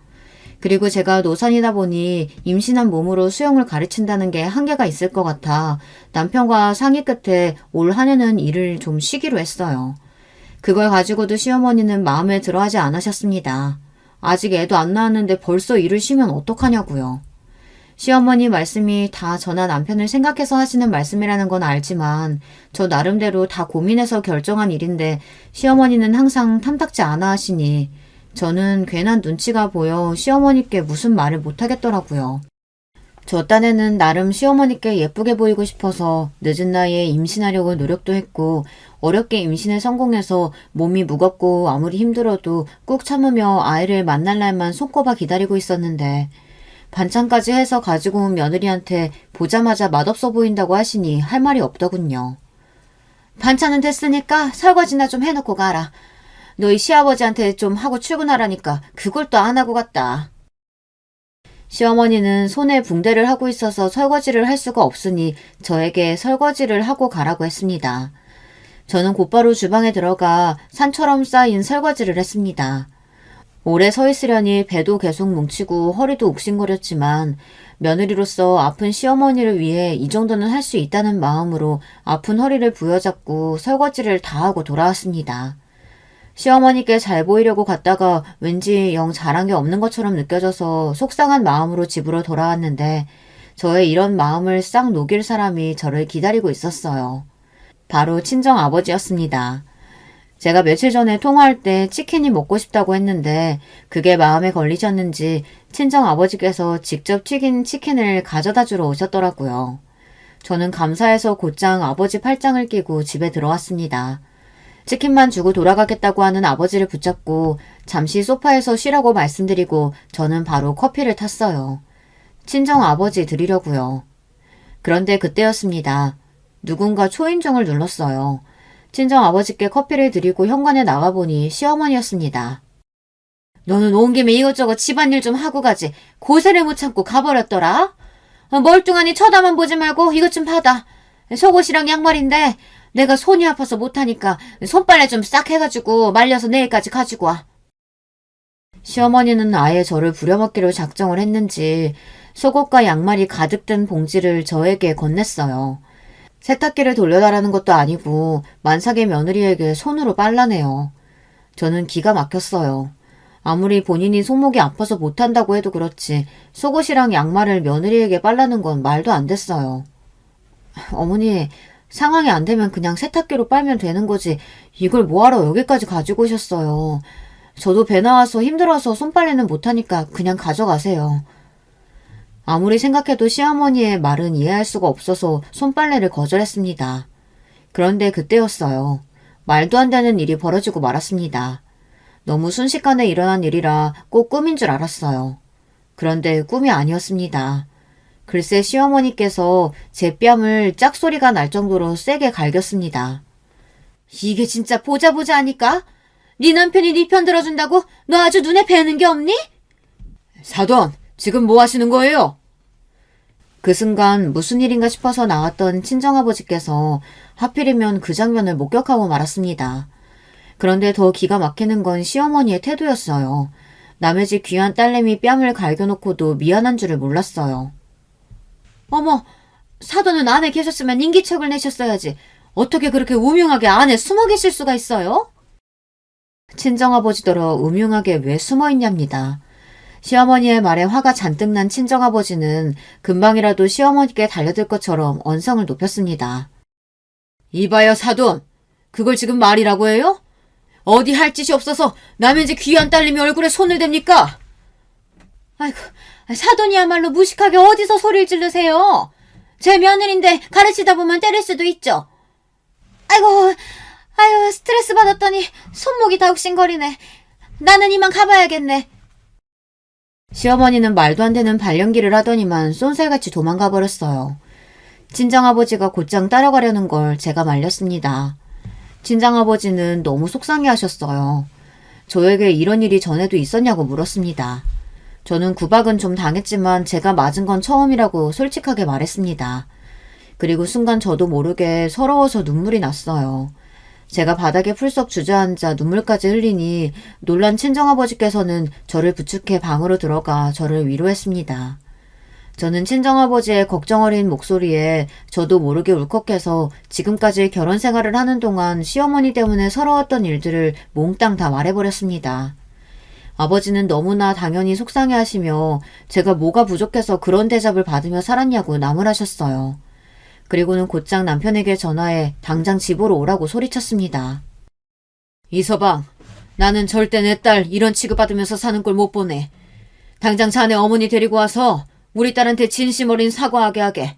그리고 제가 노산이다 보니 임신한 몸으로 수영을 가르친다는 게 한계가 있을 것 같아 남편과 상의 끝에 올 한 해는 일을 좀 쉬기로 했어요. 그걸 가지고도 시어머니는 마음에 들어하지 않으셨습니다. 아직 애도 안 낳았는데 벌써 일을 쉬면 어떡하냐고요. 시어머니 말씀이 다 저나 남편을 생각해서 하시는 말씀이라는 건 알지만 저 나름대로 다 고민해서 결정한 일인데 시어머니는 항상 탐탁지 않아 하시니 저는 괜한 눈치가 보여 시어머니께 무슨 말을 못하겠더라고요. 저 딴에는 나름 시어머니께 예쁘게 보이고 싶어서 늦은 나이에 임신하려고 노력도 했고 어렵게 임신에 성공해서 몸이 무겁고 아무리 힘들어도 꾹 참으며 아이를 만날 날만 손꼽아 기다리고 있었는데 반찬까지 해서 가지고 온 며느리한테 보자마자 맛없어 보인다고 하시니 할 말이 없더군요. 반찬은 됐으니까 설거지나 좀 해놓고 가라. 너희 시아버지한테 좀 하고 출근하라니까 그걸 또 안 하고 갔다. 시어머니는 손에 붕대를 하고 있어서 설거지를 할 수가 없으니 저에게 설거지를 하고 가라고 했습니다. 저는 곧바로 주방에 들어가 산처럼 쌓인 설거지를 했습니다. 오래 서 있으려니 배도 계속 뭉치고 허리도 욱신거렸지만 며느리로서 아픈 시어머니를 위해 이 정도는 할 수 있다는 마음으로 아픈 허리를 부여잡고 설거지를 다 하고 돌아왔습니다. 시어머니께 잘 보이려고 갔다가 왠지 영 잘한 게 없는 것처럼 느껴져서 속상한 마음으로 집으로 돌아왔는데 저의 이런 마음을 싹 녹일 사람이 저를 기다리고 있었어요. 바로 친정 아버지였습니다. 제가 며칠 전에 통화할 때 치킨이 먹고 싶다고 했는데 그게 마음에 걸리셨는지 친정 아버지께서 직접 튀긴 치킨을 가져다 주러 오셨더라고요. 저는 감사해서 곧장 아버지 팔짱을 끼고 집에 들어왔습니다. 치킨만 주고 돌아가겠다고 하는 아버지를 붙잡고 잠시 소파에서 쉬라고 말씀드리고 저는 바로 커피를 탔어요. 친정 아버지 드리려고요. 그런데 그때였습니다. 누군가 초인종을 눌렀어요. 친정 아버지께 커피를 드리고 현관에 나가보니 시어머니였습니다. 너는 온 김에 이것저것 집안일 좀 하고 가지. 고세를 못 참고 가버렸더라. 멀뚱하니 쳐다만 보지 말고 이것 좀 받아. 속옷이랑 양말인데 내가 손이 아파서 못하니까 손빨래 좀 싹 해가지고 말려서 내일까지 가지고 와. 시어머니는 아예 저를 부려먹기로 작정을 했는지 속옷과 양말이 가득 든 봉지를 저에게 건넸어요. 세탁기를 돌려달라는 것도 아니고 만삭의 며느리에게 손으로 빨라내요. 저는 기가 막혔어요. 아무리 본인이 손목이 아파서 못한다고 해도 그렇지 속옷이랑 양말을 며느리에게 빨라는 건 말도 안 됐어요. 어머니, 상황이 안 되면 그냥 세탁기로 빨면 되는 거지 이걸 뭐하러 여기까지 가지고 오셨어요. 저도 배 나와서 힘들어서 손빨래는 못하니까 그냥 가져가세요. 아무리 생각해도 시어머니의 말은 이해할 수가 없어서 손빨래를 거절했습니다. 그런데 그때였어요. 말도 안 되는 일이 벌어지고 말았습니다. 너무 순식간에 일어난 일이라 꼭 꿈인 줄 알았어요. 그런데 꿈이 아니었습니다. 글쎄 시어머니께서 제 뺨을 짝소리가 날 정도로 세게 갈겼습니다. 이게 진짜 보자 하니까? 네 남편이 네 편 들어준다고 너 아주 눈에 뵈는 게 없니? 사돈, 지금 뭐 하시는 거예요? 그 순간 무슨 일인가 싶어서 나왔던 친정아버지께서 하필이면 그 장면을 목격하고 말았습니다. 그런데 더 기가 막히는 건 시어머니의 태도였어요. 남의 집 귀한 딸내미 뺨을 갈겨놓고도 미안한 줄을 몰랐어요. 어머, 사돈은 안에 계셨으면 인기척을 내셨어야지. 어떻게 그렇게 우명하게 안에 숨어 계실 수가 있어요? 친정아버지더러 우명하게 왜 숨어 있냐입니다. 시어머니의 말에 화가 잔뜩 난 친정아버지는 금방이라도 시어머니께 달려들 것처럼 언성을 높였습니다. 이봐요 사돈, 그걸 지금 말이라고 해요? 어디 할 짓이 없어서 남의 집 귀한 딸님이 얼굴에 손을 댑니까? 아이고, 사돈이야말로 무식하게 어디서 소리를 지르세요? 제 며느리인데 가르치다 보면 때릴 수도 있죠. 아이고, 스트레스 받았더니 손목이 다욱신거리네. 나는 이만 가봐야겠네. 시어머니는 말도 안 되는 발연기를 하더니만 쏜살같이 도망가 버렸어요. 친정아버지가 곧장 따라가려는 걸 제가 말렸습니다. 친정아버지는 너무 속상해 하셨어요. 저에게 이런 일이 전에도 있었냐고 물었습니다. 저는 구박은 좀 당했지만 제가 맞은 건 처음이라고 솔직하게 말했습니다. 그리고 순간 저도 모르게 서러워서 눈물이 났어요. 제가 바닥에 풀썩 주저앉아 눈물까지 흘리니 놀란 친정아버지께서는 저를 부축해 방으로 들어가 저를 위로했습니다. 저는 친정아버지의 걱정 어린 목소리에 저도 모르게 울컥해서 지금까지 결혼 생활을 하는 동안 시어머니 때문에 서러웠던 일들을 몽땅 다 말해버렸습니다. 아버지는 너무나 당연히 속상해하시며 제가 뭐가 부족해서 그런 대접을 받으며 살았냐고 나무라셨어요. 그리고는 곧장 남편에게 전화해 당장 집으로 오라고 소리쳤습니다. 이서방, 나는 절대 내 딸 이런 취급받으면서 사는 걸 못 보네. 당장 자네 어머니 데리고 와서 우리 딸한테 진심 어린 사과하게 하게.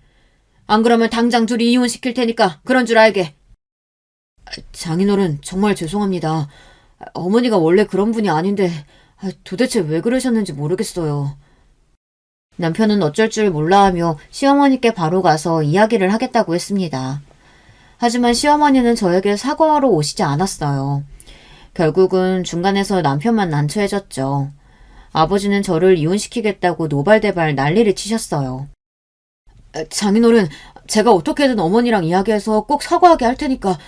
안 그러면 당장 둘이 이혼시킬 테니까 그런 줄 알게. 장인어른 정말 죄송합니다. 어머니가 원래 그런 분이 아닌데 도대체 왜 그러셨는지 모르겠어요. 남편은 어쩔 줄 몰라하며 시어머니께 바로 가서 이야기를 하겠다고 했습니다. 하지만 시어머니는 저에게 사과하러 오시지 않았어요. 결국은 중간에서 남편만 난처해졌죠. 아버지는 저를 이혼시키겠다고 노발대발 난리를 치셨어요. 장인어른, 제가 어떻게든 어머니랑 이야기해서 꼭 사과하게 할 테니까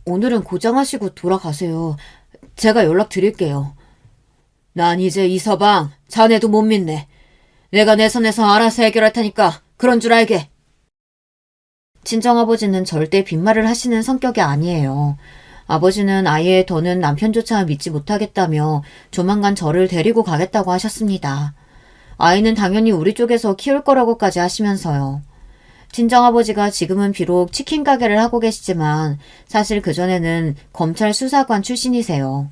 오늘은 고장하시고 돌아가세요. 제가 연락드릴게요. 난 이제 이서방, 자네도 못 믿네. 내가 내 선에서 알아서 해결할 테니까 그런 줄 알게. 친정아버지는 절대 빈말을 하시는 성격이 아니에요. 아버지는 아예 더는 남편조차 믿지 못하겠다며 조만간 저를 데리고 가겠다고 하셨습니다. 아이는 당연히 우리 쪽에서 키울 거라고까지 하시면서요. 친정아버지가 지금은 비록 치킨 가게를 하고 계시지만 사실 그전에는 검찰 수사관 출신이세요.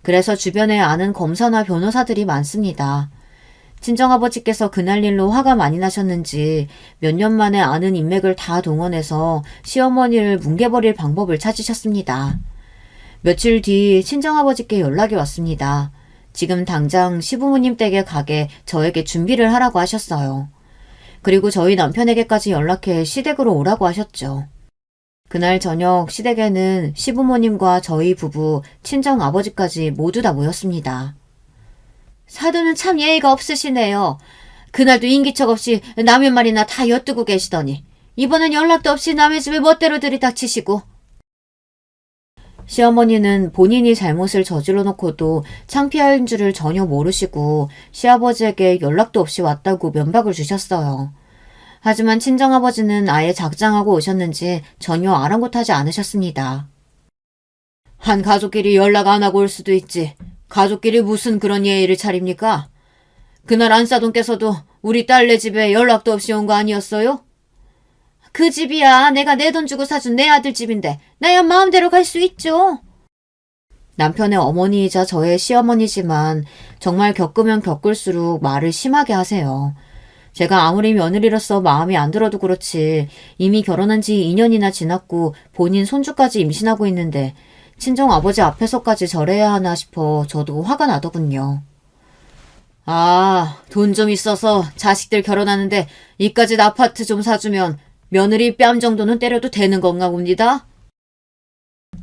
그래서 주변에 아는 검사나 변호사들이 많습니다. 친정아버지께서 그날 일로 화가 많이 나셨는지 몇 년 만에 아는 인맥을 다 동원해서 시어머니를 뭉개버릴 방법을 찾으셨습니다. 며칠 뒤 친정아버지께 연락이 왔습니다. 지금 당장 시부모님 댁에 가게 저에게 준비를 하라고 하셨어요. 그리고 저희 남편에게까지 연락해 시댁으로 오라고 하셨죠. 그날 저녁 시댁에는 시부모님과 저희 부부, 친정아버지까지 모두 다 모였습니다. 사돈은 참 예의가 없으시네요. 그날도 인기척 없이 남의 말이나 다 엿두고 계시더니 이번엔 연락도 없이 남의 집에 멋대로 들이닥치시고. 시어머니는 본인이 잘못을 저질러 놓고도 창피할 줄을 전혀 모르시고 시아버지에게 연락도 없이 왔다고 면박을 주셨어요. 하지만 친정아버지는 아예 작정하고 오셨는지 전혀 아랑곳하지 않으셨습니다. 한 가족끼리 연락 안 하고 올 수도 있지. 가족끼리 무슨 그런 예의를 차립니까? 그날 안사돈께서도 우리 딸네 집에 연락도 없이 온 거 아니었어요? 그 집이야 내가 내 돈 주고 사준 내 아들 집인데 나야 마음대로 갈 수 있죠. 남편의 어머니이자 저의 시어머니지만 정말 겪으면 겪을수록 말을 심하게 하세요. 제가 아무리 며느리로서 마음이 안 들어도 그렇지 이미 결혼한 지 2년이나 지났고 본인 손주까지 임신하고 있는데 친정아버지 앞에서까지 저래야 하나 싶어 저도 화가 나더군요. 아, 돈 좀 있어서 자식들 결혼하는데 이까짓 아파트 좀 사주면 며느리 뺨 정도는 때려도 되는 건가 봅니다.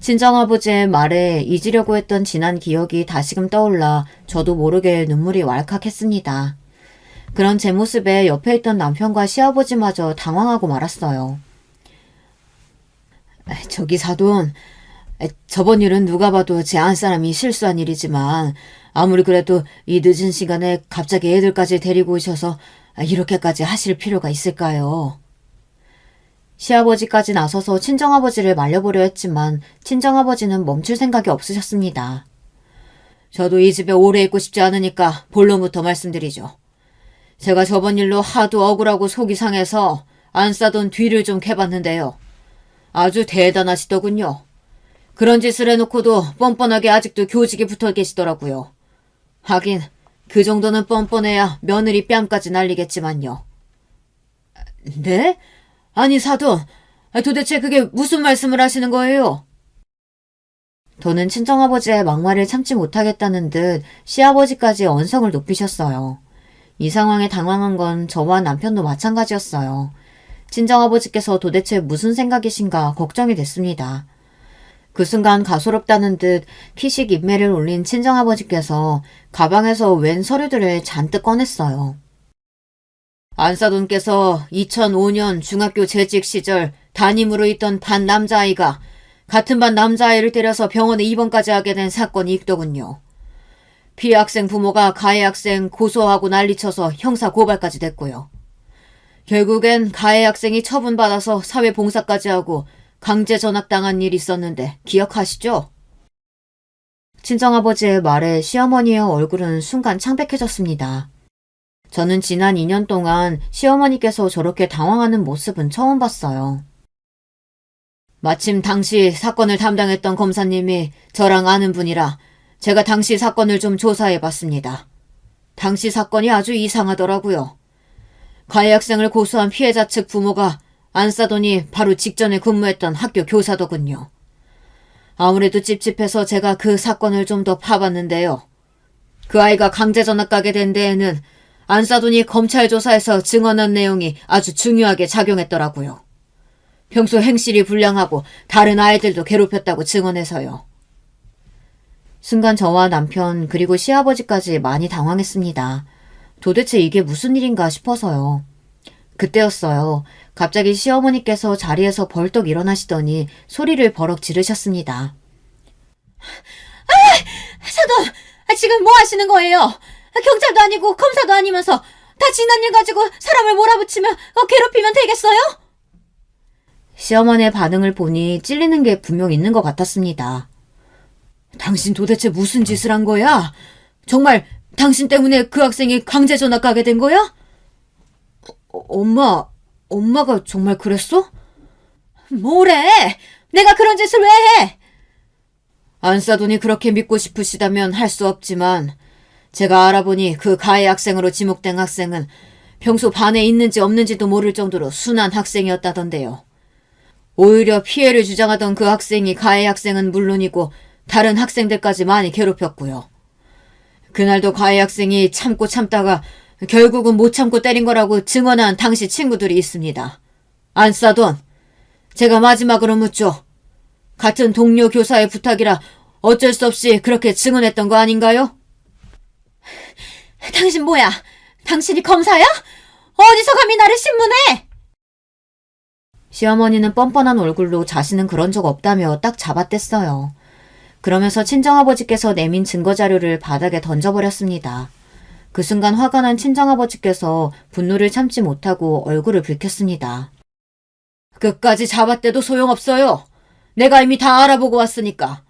친정아버지의 말에 잊으려고 했던 지난 기억이 다시금 떠올라 저도 모르게 눈물이 왈칵했습니다. 그런 제 모습에 옆에 있던 남편과 시아버지마저 당황하고 말았어요. 저기 사돈, 저번 일은 누가 봐도 제 안사람이 실수한 일이지만 아무리 그래도 이 늦은 시간에 갑자기 애들까지 데리고 오셔서 이렇게까지 하실 필요가 있을까요? 시아버지까지 나서서 친정아버지를 말려보려 했지만 친정아버지는 멈출 생각이 없으셨습니다. 저도 이 집에 오래 있고 싶지 않으니까 본론부터 말씀드리죠. 제가 저번 일로 하도 억울하고 속이 상해서 안 싸던 뒤를 좀 캐봤는데요. 아주 대단하시더군요. 그런 짓을 해놓고도 뻔뻔하게 아직도 교직에 붙어 계시더라고요. 하긴 그 정도는 뻔뻔해야 며느리 뺨까지 날리겠지만요. 네? 아니 사돈, 도대체 그게 무슨 말씀을 하시는 거예요? 저는 친정아버지의 막말을 참지 못하겠다는 듯 시아버지까지 언성을 높이셨어요. 이 상황에 당황한 건 저와 남편도 마찬가지였어요. 친정아버지께서 도대체 무슨 생각이신가 걱정이 됐습니다. 그 순간 가소롭다는 듯 피식 인매를 올린 친정아버지께서 가방에서 웬 서류들을 잔뜩 꺼냈어요. 안사돈께서 2005년 중학교 재직 시절 담임으로 있던 반 남자아이가 같은 반 남자아이를 때려서 병원에 입원까지 하게 된 사건이 있더군요. 피해 학생 부모가 가해 학생 고소하고 난리쳐서 형사 고발까지 됐고요. 결국엔 가해 학생이 처분받아서 사회봉사까지 하고 강제 전학당한 일이 있었는데 기억하시죠? 친정아버지의 말에 시어머니의 얼굴은 순간 창백해졌습니다. 저는 지난 2년 동안 시어머니께서 저렇게 당황하는 모습은 처음 봤어요. 마침 당시 사건을 담당했던 검사님이 저랑 아는 분이라 제가 당시 사건을 좀 조사해봤습니다. 당시 사건이 아주 이상하더라고요. 가해 학생을 고소한 피해자 측 부모가 안사돈이 바로 직전에 근무했던 학교 교사더군요. 아무래도 찝찝해서 제가 그 사건을 좀 더 파봤는데요. 그 아이가 강제 전학 가게 된 데에는 안사돈이 검찰 조사에서 증언한 내용이 아주 중요하게 작용했더라고요. 평소 행실이 불량하고 다른 아이들도 괴롭혔다고 증언해서요. 순간 저와 남편 그리고 시아버지까지 많이 당황했습니다. 도대체 이게 무슨 일인가 싶어서요. 그때였어요. 갑자기 시어머니께서 자리에서 벌떡 일어나시더니 소리를 버럭 지르셨습니다. 사돈! 지금 뭐 하시는 거예요? 경찰도 아니고 검사도 아니면서 다 지난 일 가지고 사람을 몰아붙이며 괴롭히면 되겠어요? 시어머니의 반응을 보니 찔리는 게 분명 있는 것 같았습니다. 당신 도대체 무슨 짓을 한 거야? 정말 당신 때문에 그 학생이 강제 전학 가게 된 거야? 엄마가 정말 그랬어? 뭐래? 내가 그런 짓을 왜 해? 안사돈이 그렇게 믿고 싶으시다면 할 수 없지만 제가 알아보니 그 가해 학생으로 지목된 학생은 평소 반에 있는지 없는지도 모를 정도로 순한 학생이었다던데요. 오히려 피해를 주장하던 그 학생이 가해 학생은 물론이고 다른 학생들까지 많이 괴롭혔고요. 그날도 과외 학생이 참고 참다가 결국은 못 참고 때린 거라고 증언한 당시 친구들이 있습니다. 안싸돈, 제가 마지막으로 묻죠. 같은 동료 교사의 부탁이라 어쩔 수 없이 그렇게 증언했던 거 아닌가요? 당신 뭐야? 당신이 검사야? 어디서 감히 나를 신문해? 시어머니는 뻔뻔한 얼굴로 자신은 그런 적 없다며 딱 잡아댔어요. 그러면서 친정아버지께서 내민 증거자료를 바닥에 던져버렸습니다. 그 순간 화가 난 친정아버지께서 분노를 참지 못하고 얼굴을 붉혔습니다. 끝까지 잡아대도 소용없어요. 내가 이미 다 알아보고 왔으니까.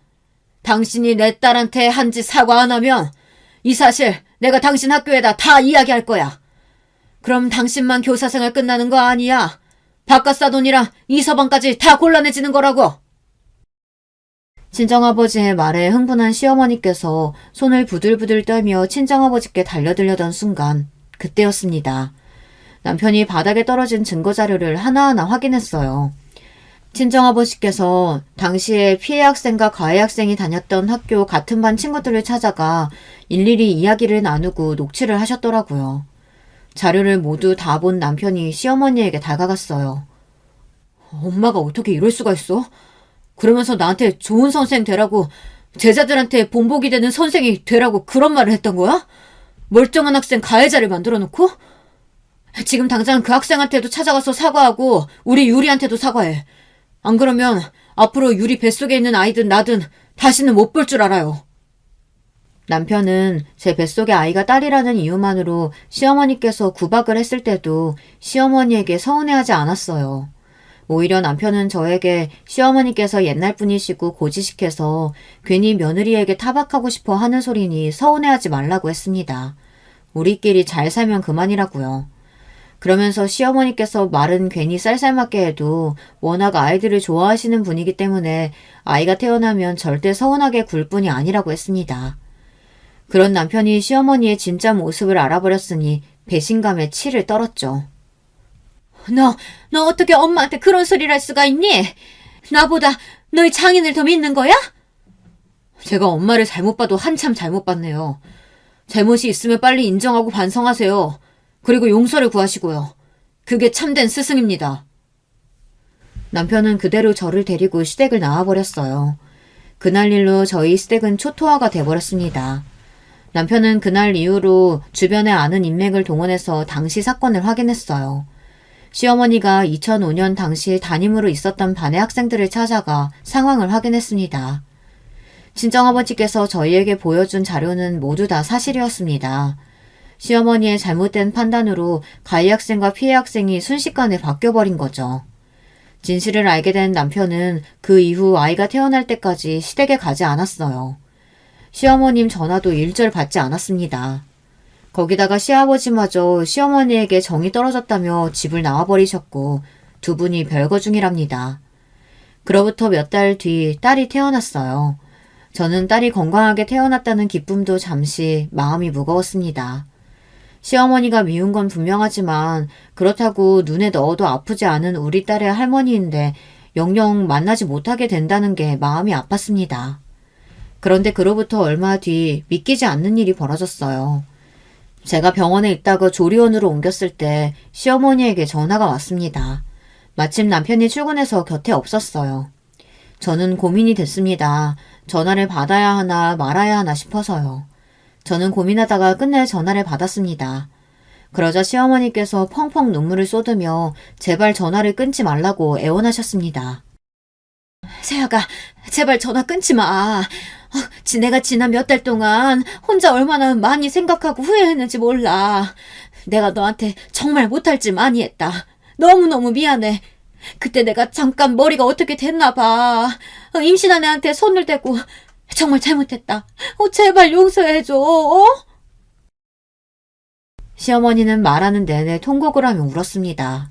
당신이 내 딸한테 한 짓 사과 안 하면 이 사실 내가 당신 학교에다 다 이야기할 거야. 그럼 당신만 교사생활 끝나는 거 아니야. 바깥사돈이랑 이서방까지 다 곤란해지는 거라고. 친정아버지의 말에 흥분한 시어머니께서 손을 부들부들 떨며 친정아버지께 달려들려던 순간 그때였습니다. 남편이 바닥에 떨어진 증거자료를 하나하나 확인했어요. 친정아버지께서 당시에 피해 학생과 가해 학생이 다녔던 학교 같은 반 친구들을 찾아가 일일이 이야기를 나누고 녹취를 하셨더라고요. 자료를 모두 다 본 남편이 시어머니에게 다가갔어요. 엄마가 어떻게 이럴 수가 있어? 그러면서 나한테 좋은 선생 되라고, 제자들한테 본보기 되는 선생이 되라고 그런 말을 했던 거야? 멀쩡한 학생 가해자를 만들어 놓고? 지금 당장 그 학생한테도 찾아가서 사과하고 우리 유리한테도 사과해. 안 그러면 앞으로 유리 뱃속에 있는 아이든 나든 다시는 못 볼 줄 알아요. 남편은 제 뱃속의 아이가 딸이라는 이유만으로 시어머니께서 구박을 했을 때도 시어머니에게 서운해하지 않았어요. 오히려 남편은 저에게 시어머니께서 옛날 분이시고 고지식해서 괜히 며느리에게 타박하고 싶어 하는 소리니 서운해하지 말라고 했습니다. 우리끼리 잘 살면 그만이라고요. 그러면서 시어머니께서 말은 괜히 쌀쌀맞게 해도 워낙 아이들을 좋아하시는 분이기 때문에 아이가 태어나면 절대 서운하게 굴 뿐이 아니라고 했습니다. 그런 남편이 시어머니의 진짜 모습을 알아버렸으니 배신감에 치를 떨었죠. 너 어떻게 엄마한테 그런 소리를 할 수가 있니? 나보다 너희 장인을 더 믿는 거야? 제가 엄마를 잘못 봐도 한참 잘못 봤네요. 잘못이 있으면 빨리 인정하고 반성하세요. 그리고 용서를 구하시고요. 그게 참된 스승입니다. 남편은 그대로 저를 데리고 시댁을 나와버렸어요. 그날 일로 저희 시댁은 초토화가 돼버렸습니다. 남편은 그날 이후로 주변에 아는 인맥을 동원해서 당시 사건을 확인했어요. 시어머니가 2005년 당시 담임으로 있었던 반의 학생들을 찾아가 상황을 확인했습니다. 친정아버지께서 저희에게 보여준 자료는 모두 다 사실이었습니다. 시어머니의 잘못된 판단으로 가해 학생과 피해 학생이 순식간에 바뀌어버린 거죠. 진실을 알게 된 남편은 그 이후 아이가 태어날 때까지 시댁에 가지 않았어요. 시어머님 전화도 일절 받지 않았습니다. 거기다가 시아버지마저 시어머니에게 정이 떨어졌다며 집을 나와버리셨고 두 분이 별거 중이랍니다. 그로부터 몇 달 뒤 딸이 태어났어요. 저는 딸이 건강하게 태어났다는 기쁨도 잠시 마음이 무거웠습니다. 시어머니가 미운 건 분명하지만 그렇다고 눈에 넣어도 아프지 않은 우리 딸의 할머니인데 영영 만나지 못하게 된다는 게 마음이 아팠습니다. 그런데 그로부터 얼마 뒤 믿기지 않는 일이 벌어졌어요. 제가 병원에 있다가 조리원으로 옮겼을 때 시어머니에게 전화가 왔습니다. 마침 남편이 출근해서 곁에 없었어요. 저는 고민이 됐습니다. 전화를 받아야 하나 말아야 하나 싶어서요. 저는 고민하다가 끝내 전화를 받았습니다. 그러자 시어머니께서 펑펑 눈물을 쏟으며 제발 전화를 끊지 말라고 애원하셨습니다. 세아가 제발 전화 끊지 마. 내가 지난 몇 달 동안 혼자 얼마나 많이 생각하고 후회했는지 몰라. 내가 너한테 정말 못할 짓 많이 했다. 너무너무 미안해. 그때 내가 잠깐 머리가 어떻게 됐나 봐. 임신한 애한테 손을 대고 정말 잘못했다. 제발 용서해줘. 시어머니는 말하는 내내 통곡을 하며 울었습니다.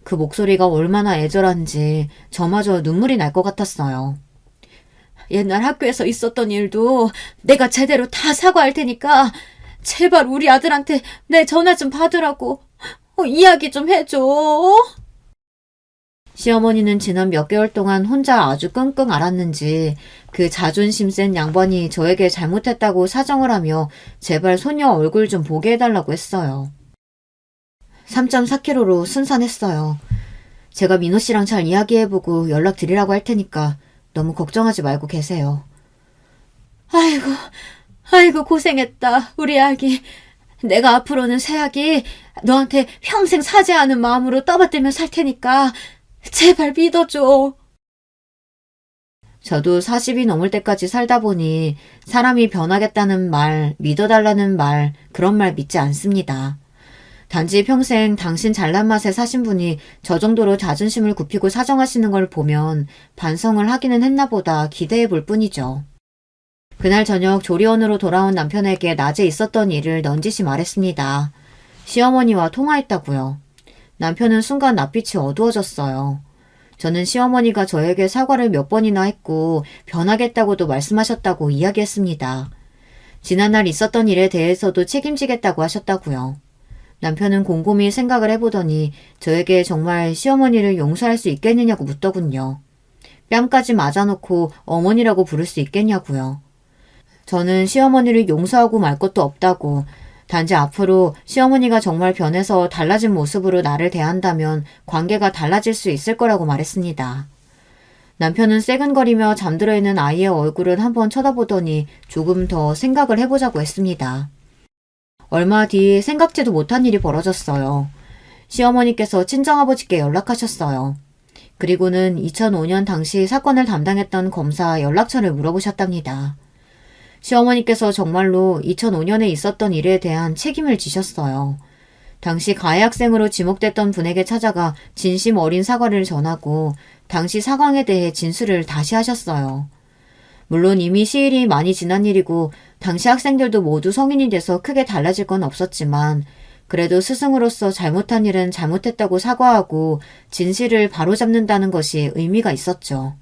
그 목소리가 얼마나 애절한지 저마저 눈물이 날 것 같았어요. 옛날 학교에서 있었던 일도 내가 제대로 다 사과할 테니까 제발 우리 아들한테 내 전화 좀 받으라고 이야기 좀 해줘. 시어머니는 지난 몇 개월 동안 혼자 아주 끙끙 앓았는지 그 자존심 센 양반이 저에게 잘못했다고 사정을 하며 제발 소녀 얼굴 좀 보게 해달라고 했어요. 3.4kg로 순산했어요. 제가 민호 씨랑 잘 이야기해보고 연락드리라고 할 테니까 너무 걱정하지 말고 계세요. 아이고 고생했다 우리 아기. 내가 앞으로는 새아기 너한테 평생 사죄하는 마음으로 떠받들며 살 테니까 제발 믿어줘. 저도 40이 넘을 때까지 살다 보니 사람이 변하겠다는 말, 믿어달라는 말, 그런 말 믿지 않습니다. 단지 평생 당신 잘난 맛에 사신 분이 저 정도로 자존심을 굽히고 사정하시는 걸 보면 반성을 하기는 했나 보다 기대해 볼 뿐이죠. 그날 저녁 조리원으로 돌아온 남편에게 낮에 있었던 일을 넌지시 말했습니다. 시어머니와 통화했다고요. 남편은 순간 낯빛이 어두워졌어요. 저는 시어머니가 저에게 사과를 몇 번이나 했고 변하겠다고도 말씀하셨다고 이야기했습니다. 지난날 있었던 일에 대해서도 책임지겠다고 하셨다고요. 남편은 곰곰이 생각을 해보더니 저에게 정말 시어머니를 용서할 수 있겠느냐고 묻더군요. 뺨까지 맞아놓고 어머니라고 부를 수 있겠냐고요. 저는 시어머니를 용서하고 말 것도 없다고, 단지 앞으로 시어머니가 정말 변해서 달라진 모습으로 나를 대한다면 관계가 달라질 수 있을 거라고 말했습니다. 남편은 새근거리며 잠들어 있는 아이의 얼굴을 한번 쳐다보더니 조금 더 생각을 해보자고 했습니다. 얼마 뒤 생각지도 못한 일이 벌어졌어요. 시어머니께서 친정아버지께 연락하셨어요. 그리고는 2005년 당시 사건을 담당했던 검사 연락처를 물어보셨답니다. 시어머니께서 정말로 2005년에 있었던 일에 대한 책임을 지셨어요. 당시 가해 학생으로 지목됐던 분에게 찾아가 진심 어린 사과를 전하고 당시 상황에 대해 진술을 다시 하셨어요. 물론 이미 시일이 많이 지난 일이고 당시 학생들도 모두 성인이 돼서 크게 달라질 건 없었지만 그래도 스승으로서 잘못한 일은 잘못했다고 사과하고 진실을 바로잡는다는 것이 의미가 있었죠.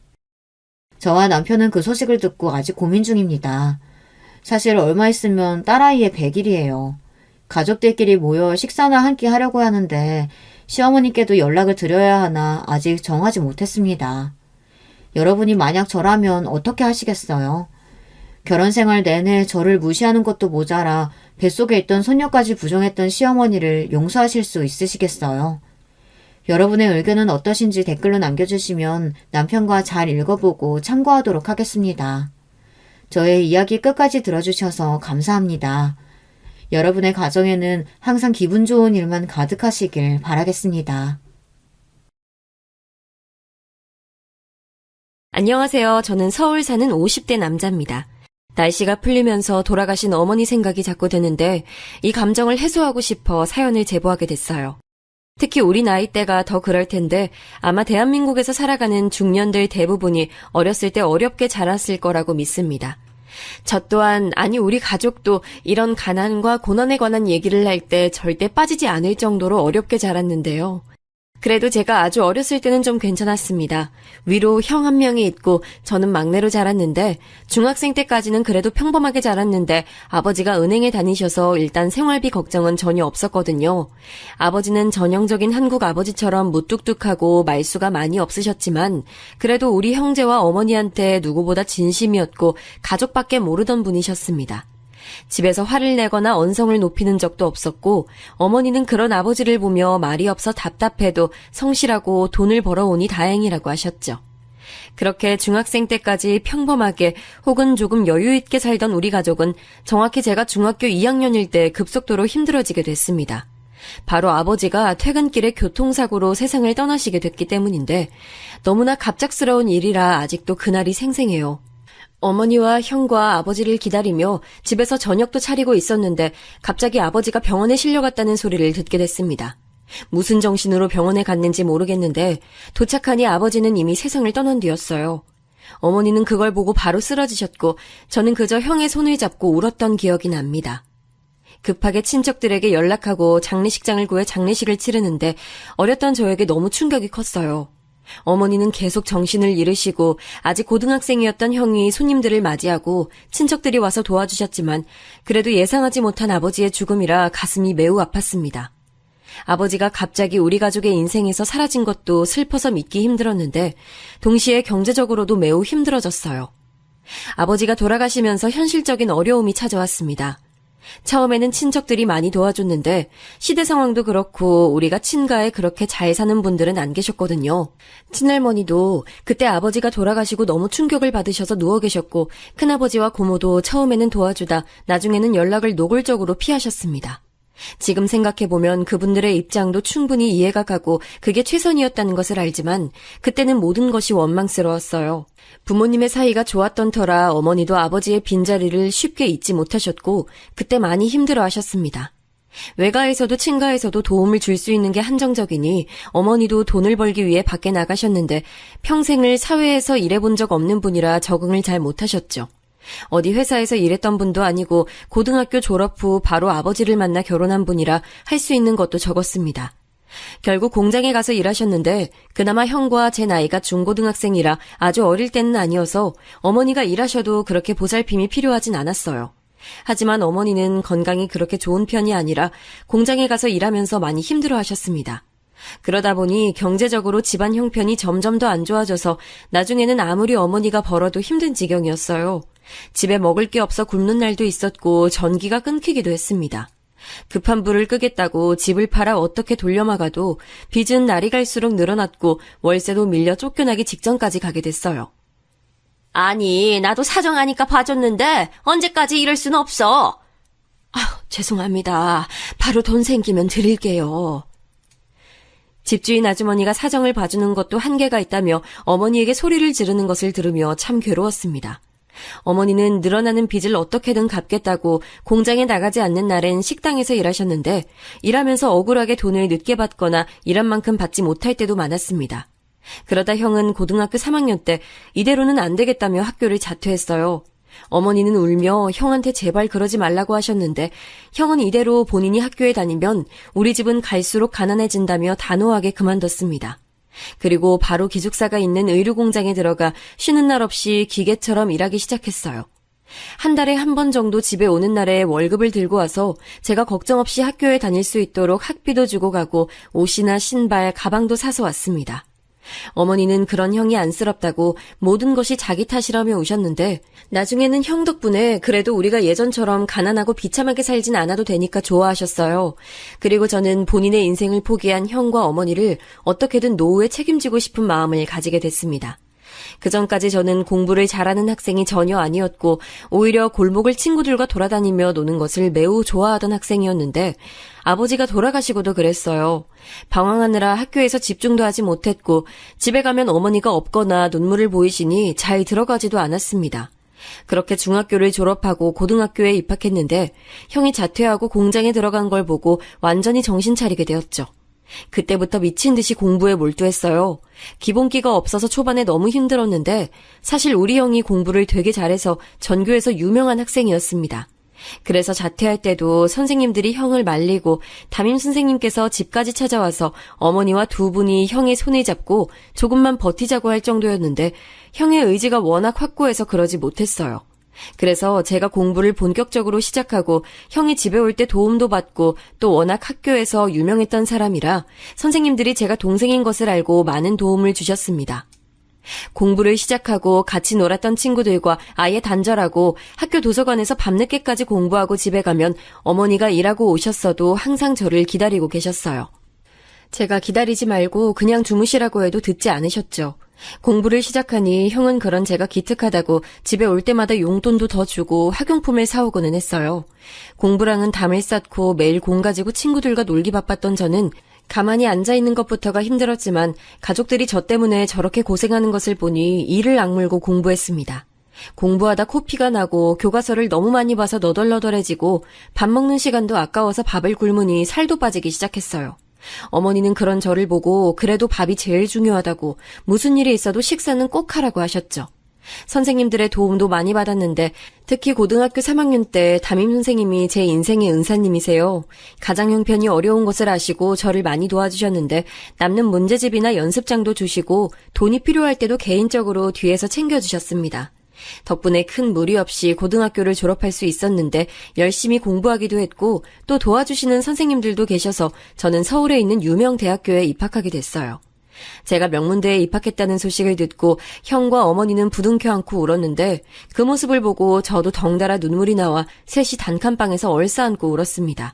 저와 남편은 그 소식을 듣고 아직 고민 중입니다. 사실 얼마 있으면 딸아이의 100일이에요. 가족들끼리 모여 식사나 한 끼 하려고 하는데 시어머니께도 연락을 드려야 하나 아직 정하지 못했습니다. 여러분이 만약 저라면 어떻게 하시겠어요? 결혼 생활 내내 저를 무시하는 것도 모자라 뱃속에 있던 손녀까지 부정했던 시어머니를 용서하실 수 있으시겠어요? 여러분의 의견은 어떠신지 댓글로 남겨주시면 남편과 잘 읽어보고 참고하도록 하겠습니다. 저의 이야기 끝까지 들어주셔서 감사합니다. 여러분의 가정에는 항상 기분 좋은 일만 가득하시길 바라겠습니다. 안녕하세요. 저는 서울 사는 50대 남자입니다. 날씨가 풀리면서 돌아가신 어머니 생각이 자꾸 드는데 이 감정을 해소하고 싶어 사연을 제보하게 됐어요. 특히 우리 나이대가 더 그럴 텐데 아마 대한민국에서 살아가는 중년들 대부분이 어렸을 때 어렵게 자랐을 거라고 믿습니다. 저 또한, 아니 우리 가족도 이런 가난과 고난에 관한 얘기를 할 때 절대 빠지지 않을 정도로 어렵게 자랐는데요. 그래도 제가 아주 어렸을 때는 좀 괜찮았습니다. 위로 형 한 명이 있고 저는 막내로 자랐는데 중학생 때까지는 그래도 평범하게 자랐는데 아버지가 은행에 다니셔서 일단 생활비 걱정은 전혀 없었거든요. 아버지는 전형적인 한국 아버지처럼 무뚝뚝하고 말수가 많이 없으셨지만 그래도 우리 형제와 어머니한테 누구보다 진심이었고 가족밖에 모르던 분이셨습니다. 집에서 화를 내거나 언성을 높이는 적도 없었고 어머니는 그런 아버지를 보며 말이 없어 답답해도 성실하고 돈을 벌어오니 다행이라고 하셨죠. 그렇게 중학생 때까지 평범하게 혹은 조금 여유 있게 살던 우리 가족은 정확히 제가 중학교 2학년일 때 급속도로 힘들어지게 됐습니다. 바로 아버지가 퇴근길에 교통사고로 세상을 떠나시게 됐기 때문인데 너무나 갑작스러운 일이라 아직도 그날이 생생해요. 어머니와 형과 아버지를 기다리며 집에서 저녁도 차리고 있었는데 갑자기 아버지가 병원에 실려갔다는 소리를 듣게 됐습니다. 무슨 정신으로 병원에 갔는지 모르겠는데 도착하니 아버지는 이미 세상을 떠난 뒤였어요. 어머니는 그걸 보고 바로 쓰러지셨고 저는 그저 형의 손을 잡고 울었던 기억이 납니다. 급하게 친척들에게 연락하고 장례식장을 구해 장례식을 치르는데 어렸던 저에게 너무 충격이 컸어요. 어머니는 계속 정신을 잃으시고 아직 고등학생이었던 형이 손님들을 맞이하고 친척들이 와서 도와주셨지만 그래도 예상하지 못한 아버지의 죽음이라 가슴이 매우 아팠습니다. 아버지가 갑자기 우리 가족의 인생에서 사라진 것도 슬퍼서 믿기 힘들었는데 동시에 경제적으로도 매우 힘들어졌어요. 아버지가 돌아가시면서 현실적인 어려움이 찾아왔습니다. 처음에는 친척들이 많이 도와줬는데 시대 상황도 그렇고 우리가 친가에 그렇게 잘 사는 분들은 안 계셨거든요. 친할머니도 그때 아버지가 돌아가시고 너무 충격을 받으셔서 누워 계셨고 큰아버지와 고모도 처음에는 도와주다 나중에는 연락을 노골적으로 피하셨습니다. 지금 생각해보면 그분들의 입장도 충분히 이해가 가고 그게 최선이었다는 것을 알지만 그때는 모든 것이 원망스러웠어요. 부모님의 사이가 좋았던 터라 어머니도 아버지의 빈자리를 쉽게 잊지 못하셨고 그때 많이 힘들어하셨습니다. 외가에서도 친가에서도 도움을 줄 수 있는 게 한정적이니 어머니도 돈을 벌기 위해 밖에 나가셨는데 평생을 사회에서 일해본 적 없는 분이라 적응을 잘 못하셨죠. 어디 회사에서 일했던 분도 아니고 고등학교 졸업 후 바로 아버지를 만나 결혼한 분이라 할 수 있는 것도 적었습니다. 결국 공장에 가서 일하셨는데 그나마 형과 제 나이가 중고등학생이라 아주 어릴 때는 아니어서 어머니가 일하셔도 그렇게 보살핌이 필요하진 않았어요. 하지만 어머니는 건강이 그렇게 좋은 편이 아니라 공장에 가서 일하면서 많이 힘들어하셨습니다. 그러다 보니 경제적으로 집안 형편이 점점 더 안 좋아져서 나중에는 아무리 어머니가 벌어도 힘든 지경이었어요. 집에 먹을 게 없어 굶는 날도 있었고 전기가 끊기기도 했습니다. 급한 불을 끄겠다고 집을 팔아 어떻게 돌려막아도 빚은 날이 갈수록 늘어났고 월세도 밀려 쫓겨나기 직전까지 가게 됐어요. 아니, 나도 사정하니까 봐줬는데 언제까지 이럴 순 없어. 죄송합니다. 바로 돈 생기면 드릴게요. 집주인 아주머니가 사정을 봐주는 것도 한계가 있다며 어머니에게 소리를 지르는 것을 들으며 참 괴로웠습니다. 어머니는 늘어나는 빚을 어떻게든 갚겠다고 공장에 나가지 않는 날엔 식당에서 일하셨는데 일하면서 억울하게 돈을 늦게 받거나 일한 만큼 받지 못할 때도 많았습니다. 그러다 형은 고등학교 3학년 때 이대로는 안 되겠다며 학교를 자퇴했어요. 어머니는 울며 형한테 제발 그러지 말라고 하셨는데 형은 이대로 본인이 학교에 다니면 우리 집은 갈수록 가난해진다며 단호하게 그만뒀습니다. 그리고 바로 기숙사가 있는 의류공장에 들어가 쉬는 날 없이 기계처럼 일하기 시작했어요. 한 달에 한 번 정도 집에 오는 날에 월급을 들고 와서 제가 걱정 없이 학교에 다닐 수 있도록 학비도 주고 가고 옷이나 신발, 가방도 사서 왔습니다. 어머니는 그런 형이 안쓰럽다고 모든 것이 자기 탓이라며 우셨는데 나중에는 형 덕분에 그래도 우리가 예전처럼 가난하고 비참하게 살진 않아도 되니까 좋아하셨어요. 그리고 저는 본인의 인생을 포기한 형과 어머니를 어떻게든 노후에 책임지고 싶은 마음을 가지게 됐습니다. 그전까지 저는 공부를 잘하는 학생이 전혀 아니었고 오히려 골목을 친구들과 돌아다니며 노는 것을 매우 좋아하던 학생이었는데 아버지가 돌아가시고도 그랬어요. 방황하느라 학교에서 집중도 하지 못했고 집에 가면 어머니가 없거나 눈물을 보이시니 잘 들어가지도 않았습니다. 그렇게 중학교를 졸업하고 고등학교에 입학했는데 형이 자퇴하고 공장에 들어간 걸 보고 완전히 정신 차리게 되었죠. 그때부터 미친 듯이 공부에 몰두했어요. 기본기가 없어서 초반에 너무 힘들었는데 사실 우리 형이 공부를 되게 잘해서 전교에서 유명한 학생이었습니다. 그래서 자퇴할 때도 선생님들이 형을 말리고 담임 선생님께서 집까지 찾아와서 어머니와 두 분이 형의 손을 잡고 조금만 버티자고 할 정도였는데 형의 의지가 워낙 확고해서 그러지 못했어요. 그래서 제가 공부를 본격적으로 시작하고 형이 집에 올 때 도움도 받고 또 워낙 학교에서 유명했던 사람이라 선생님들이 제가 동생인 것을 알고 많은 도움을 주셨습니다. 공부를 시작하고 같이 놀았던 친구들과 아예 단절하고 학교 도서관에서 밤늦게까지 공부하고 집에 가면 어머니가 일하고 오셨어도 항상 저를 기다리고 계셨어요. 제가 기다리지 말고 그냥 주무시라고 해도 듣지 않으셨죠. 공부를 시작하니 형은 그런 제가 기특하다고 집에 올 때마다 용돈도 더 주고 학용품을 사오고는 했어요. 공부랑은 담을 쌓고 매일 공 가지고 친구들과 놀기 바빴던 저는 가만히 앉아있는 것부터가 힘들었지만 가족들이 저 때문에 저렇게 고생하는 것을 보니 이를 악물고 공부했습니다. 공부하다 코피가 나고 교과서를 너무 많이 봐서 너덜너덜해지고 밥 먹는 시간도 아까워서 밥을 굶으니 살도 빠지기 시작했어요. 어머니는 그런 저를 보고 그래도 밥이 제일 중요하다고 무슨 일이 있어도 식사는 꼭 하라고 하셨죠. 선생님들의 도움도 많이 받았는데 특히 고등학교 3학년 때 담임 선생님이 제 인생의 은사님이세요. 가정 형편이 어려운 것을 아시고 저를 많이 도와주셨는데 남는 문제집이나 연습장도 주시고 돈이 필요할 때도 개인적으로 뒤에서 챙겨주셨습니다. 덕분에 큰 무리 없이 고등학교를 졸업할 수 있었는데 열심히 공부하기도 했고 또 도와주시는 선생님들도 계셔서 저는 서울에 있는 유명 대학교에 입학하게 됐어요. 제가 명문대에 입학했다는 소식을 듣고 형과 어머니는 부둥켜 안고 울었는데 그 모습을 보고 저도 덩달아 눈물이 나와 셋이 단칸방에서 얼싸안고 울었습니다.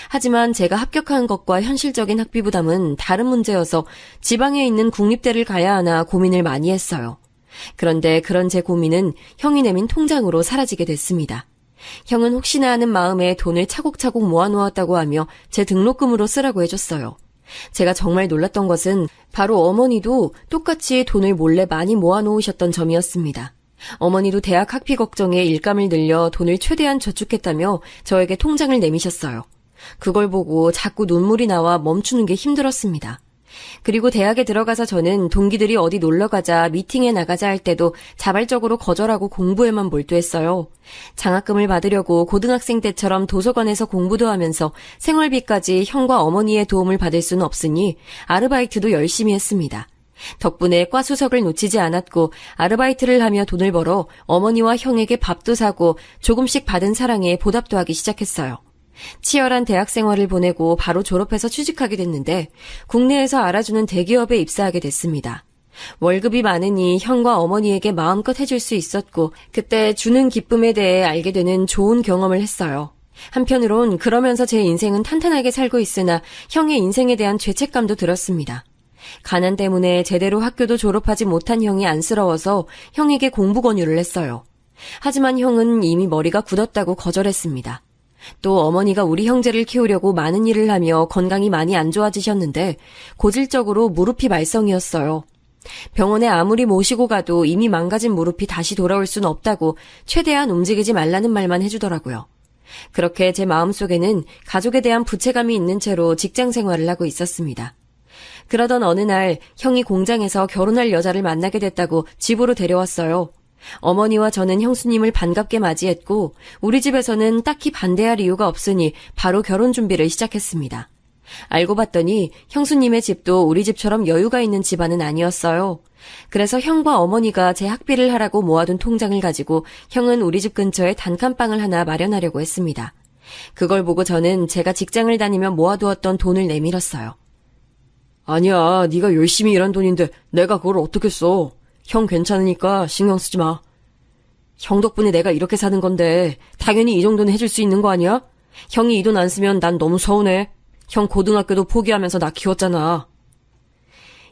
하지만 제가 합격한 것과 현실적인 학비 부담은 다른 문제여서 지방에 있는 국립대를 가야 하나 고민을 많이 했어요. 그런데 그런 제 고민은 형이 내민 통장으로 사라지게 됐습니다. 형은 혹시나 하는 마음에 돈을 차곡차곡 모아놓았다고 하며 제 등록금으로 쓰라고 해줬어요. 제가 정말 놀랐던 것은 바로 어머니도 똑같이 돈을 몰래 많이 모아놓으셨던 점이었습니다. 어머니도 대학 학비 걱정에 일감을 늘려 돈을 최대한 저축했다며 저에게 통장을 내미셨어요. 그걸 보고 자꾸 눈물이 나와 멈추는 게 힘들었습니다. 그리고 대학에 들어가서 저는 동기들이 어디 놀러가자, 미팅에 나가자 할 때도 자발적으로 거절하고 공부에만 몰두했어요. 장학금을 받으려고 고등학생 때처럼 도서관에서 공부도 하면서 생활비까지 형과 어머니의 도움을 받을 수는 없으니 아르바이트도 열심히 했습니다. 덕분에 과 수석을 놓치지 않았고 아르바이트를 하며 돈을 벌어 어머니와 형에게 밥도 사고 조금씩 받은 사랑에 보답도 하기 시작했어요. 치열한 대학 생활을 보내고 바로 졸업해서 취직하게 됐는데 국내에서 알아주는 대기업에 입사하게 됐습니다. 월급이 많으니 형과 어머니에게 마음껏 해줄 수 있었고 그때 주는 기쁨에 대해 알게 되는 좋은 경험을 했어요. 한편으론 그러면서 제 인생은 탄탄하게 살고 있으나 형의 인생에 대한 죄책감도 들었습니다. 가난 때문에 제대로 학교도 졸업하지 못한 형이 안쓰러워서 형에게 공부 권유를 했어요. 하지만 형은 이미 머리가 굳었다고 거절했습니다. 또 어머니가 우리 형제를 키우려고 많은 일을 하며 건강이 많이 안 좋아지셨는데 고질적으로 무릎이 말썽이었어요. 병원에 아무리 모시고 가도 이미 망가진 무릎이 다시 돌아올 순 없다고 최대한 움직이지 말라는 말만 해주더라고요. 그렇게 제 마음속에는 가족에 대한 부채감이 있는 채로 직장 생활을 하고 있었습니다. 그러던 어느 날 형이 공장에서 결혼할 여자를 만나게 됐다고 집으로 데려왔어요. 어머니와 저는 형수님을 반갑게 맞이했고 우리 집에서는 딱히 반대할 이유가 없으니 바로 결혼 준비를 시작했습니다. 알고 봤더니 형수님의 집도 우리 집처럼 여유가 있는 집안은 아니었어요. 그래서 형과 어머니가 제 학비를 하라고 모아둔 통장을 가지고 형은 우리 집 근처에 단칸방을 하나 마련하려고 했습니다. 그걸 보고 저는 제가 직장을 다니며 모아두었던 돈을 내밀었어요. 아니야, 네가 열심히 일한 돈인데 내가 그걸 어떻게 써? 형 괜찮으니까 신경 쓰지 마. 형 덕분에 내가 이렇게 사는 건데 당연히 이 정도는 해줄 수 있는 거 아니야? 형이 이 돈 안 쓰면 난 너무 서운해. 형 고등학교도 포기하면서 나 키웠잖아.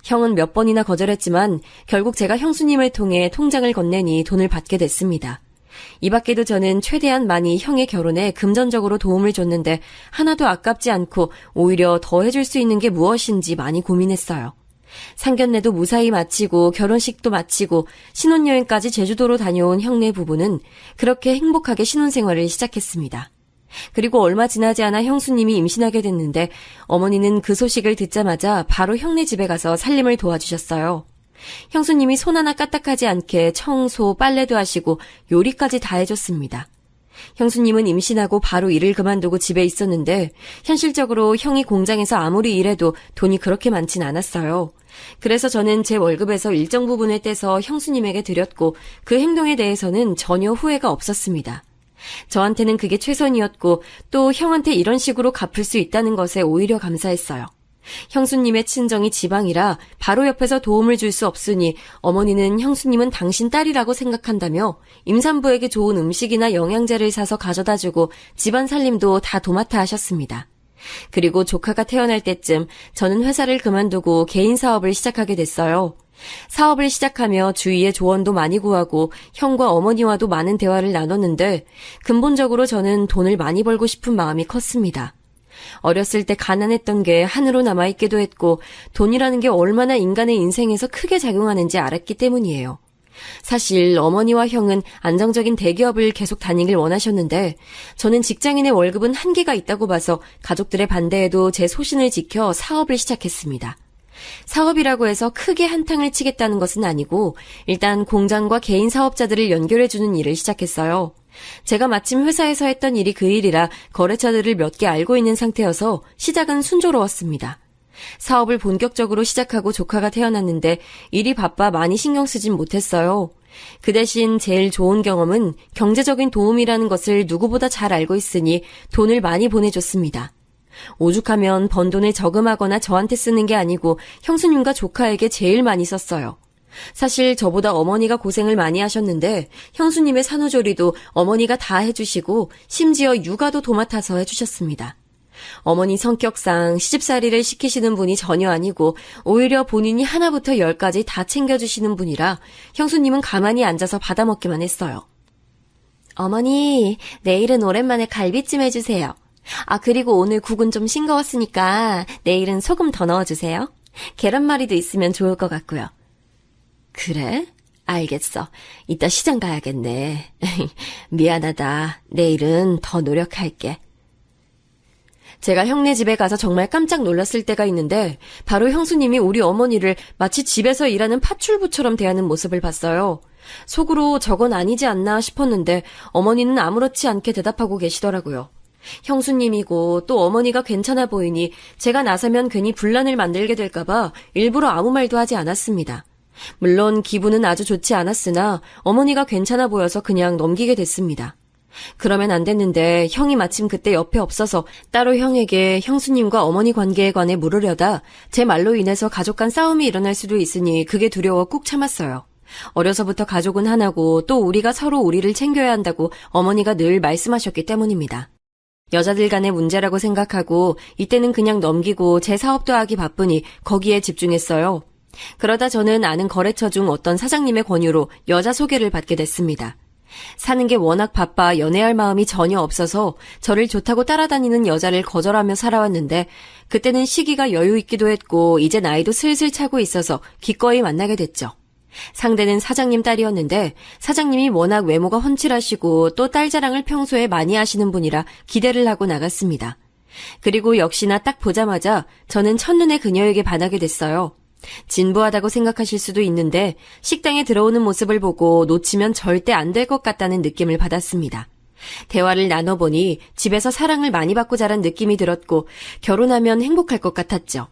형은 몇 번이나 거절했지만 결국 제가 형수님을 통해 통장을 건네니 돈을 받게 됐습니다. 이 밖에도 저는 최대한 많이 형의 결혼에 금전적으로 도움을 줬는데 하나도 아깝지 않고 오히려 더 해줄 수 있는 게 무엇인지 많이 고민했어요. 상견례도 무사히 마치고 결혼식도 마치고 신혼여행까지 제주도로 다녀온 형네 부부는 그렇게 행복하게 신혼생활을 시작했습니다. 그리고 얼마 지나지 않아 형수님이 임신하게 됐는데 어머니는 그 소식을 듣자마자 바로 형네 집에 가서 살림을 도와주셨어요. 형수님이 손 하나 까딱하지 않게 청소, 빨래도 하시고 요리까지 다 해줬습니다. 형수님은 임신하고 바로 일을 그만두고 집에 있었는데 현실적으로 형이 공장에서 아무리 일해도 돈이 그렇게 많진 않았어요. 그래서 저는 제 월급에서 일정 부분을 떼서 형수님에게 드렸고 그 행동에 대해서는 전혀 후회가 없었습니다. 저한테는 그게 최선이었고 또 형한테 이런 식으로 갚을 수 있다는 것에 오히려 감사했어요. 형수님의 친정이 지방이라 바로 옆에서 도움을 줄 수 없으니 어머니는 형수님은 당신 딸이라고 생각한다며 임산부에게 좋은 음식이나 영양제를 사서 가져다주고 집안 살림도 다 도맡아 하셨습니다. 그리고 조카가 태어날 때쯤 저는 회사를 그만두고 개인 사업을 시작하게 됐어요. 사업을 시작하며 주위에 조언도 많이 구하고 형과 어머니와도 많은 대화를 나눴는데 근본적으로 저는 돈을 많이 벌고 싶은 마음이 컸습니다. 어렸을 때 가난했던 게 한으로 남아있기도 했고 돈이라는 게 얼마나 인간의 인생에서 크게 작용하는지 알았기 때문이에요. 사실 어머니와 형은 안정적인 대기업을 계속 다니길 원하셨는데 저는 직장인의 월급은 한계가 있다고 봐서 가족들의 반대에도 제 소신을 지켜 사업을 시작했습니다. 사업이라고 해서 크게 한탕을 치겠다는 것은 아니고 일단 공장과 개인 사업자들을 연결해주는 일을 시작했어요. 제가 마침 회사에서 했던 일이 그 일이라 거래처들을 몇 개 알고 있는 상태여서 시작은 순조로웠습니다. 사업을 본격적으로 시작하고 조카가 태어났는데 일이 바빠 많이 신경 쓰진 못했어요. 그 대신 제일 좋은 경험은 경제적인 도움이라는 것을 누구보다 잘 알고 있으니 돈을 많이 보내줬습니다. 오죽하면 번 돈을 저금하거나 저한테 쓰는 게 아니고 형수님과 조카에게 제일 많이 썼어요. 사실 저보다 어머니가 고생을 많이 하셨는데 형수님의 산후조리도 어머니가 다 해주시고 심지어 육아도 도맡아서 해주셨습니다. 어머니 성격상 시집살이를 시키시는 분이 전혀 아니고 오히려 본인이 하나부터 열까지 다 챙겨주시는 분이라 형수님은 가만히 앉아서 받아먹기만 했어요. 어머니, 내일은 오랜만에 갈비찜 해주세요. 그리고 오늘 국은 좀 싱거웠으니까 내일은 소금 더 넣어주세요. 계란말이도 있으면 좋을 것 같고요. 그래? 알겠어. 이따 시장 가야겠네. 미안하다. 내일은 더 노력할게. 제가 형네 집에 가서 정말 깜짝 놀랐을 때가 있는데 바로 형수님이 우리 어머니를 마치 집에서 일하는 파출부처럼 대하는 모습을 봤어요. 속으로 저건 아니지 않나 싶었는데 어머니는 아무렇지 않게 대답하고 계시더라고요. 형수님이고 또 어머니가 괜찮아 보이니 제가 나서면 괜히 분란을 만들게 될까봐 일부러 아무 말도 하지 않았습니다. 물론 기분은 아주 좋지 않았으나 어머니가 괜찮아 보여서 그냥 넘기게 됐습니다. 그러면 안 됐는데 형이 마침 그때 옆에 없어서 따로 형에게 형수님과 어머니 관계에 관해 물으려다 제 말로 인해서 가족 간 싸움이 일어날 수도 있으니 그게 두려워 꾹 참았어요. 어려서부터 가족은 하나고 또 우리가 서로 우리를 챙겨야 한다고 어머니가 늘 말씀하셨기 때문입니다. 여자들 간의 문제라고 생각하고 이때는 그냥 넘기고 제 사업도 하기 바쁘니 거기에 집중했어요. 그러다 저는 아는 거래처 중 어떤 사장님의 권유로 여자 소개를 받게 됐습니다. 사는 게 워낙 바빠 연애할 마음이 전혀 없어서 저를 좋다고 따라다니는 여자를 거절하며 살아왔는데 그때는 시기가 여유 있기도 했고 이제 나이도 슬슬 차고 있어서 기꺼이 만나게 됐죠. 상대는 사장님 딸이었는데 사장님이 워낙 외모가 훤칠하시고 또 딸 자랑을 평소에 많이 하시는 분이라 기대를 하고 나갔습니다. 그리고 역시나 딱 보자마자 저는 첫눈에 그녀에게 반하게 됐어요. 진부하다고 생각하실 수도 있는데 식당에 들어오는 모습을 보고 놓치면 절대 안 될 것 같다는 느낌을 받았습니다. 대화를 나눠보니 집에서 사랑을 많이 받고 자란 느낌이 들었고 결혼하면 행복할 것 같았죠.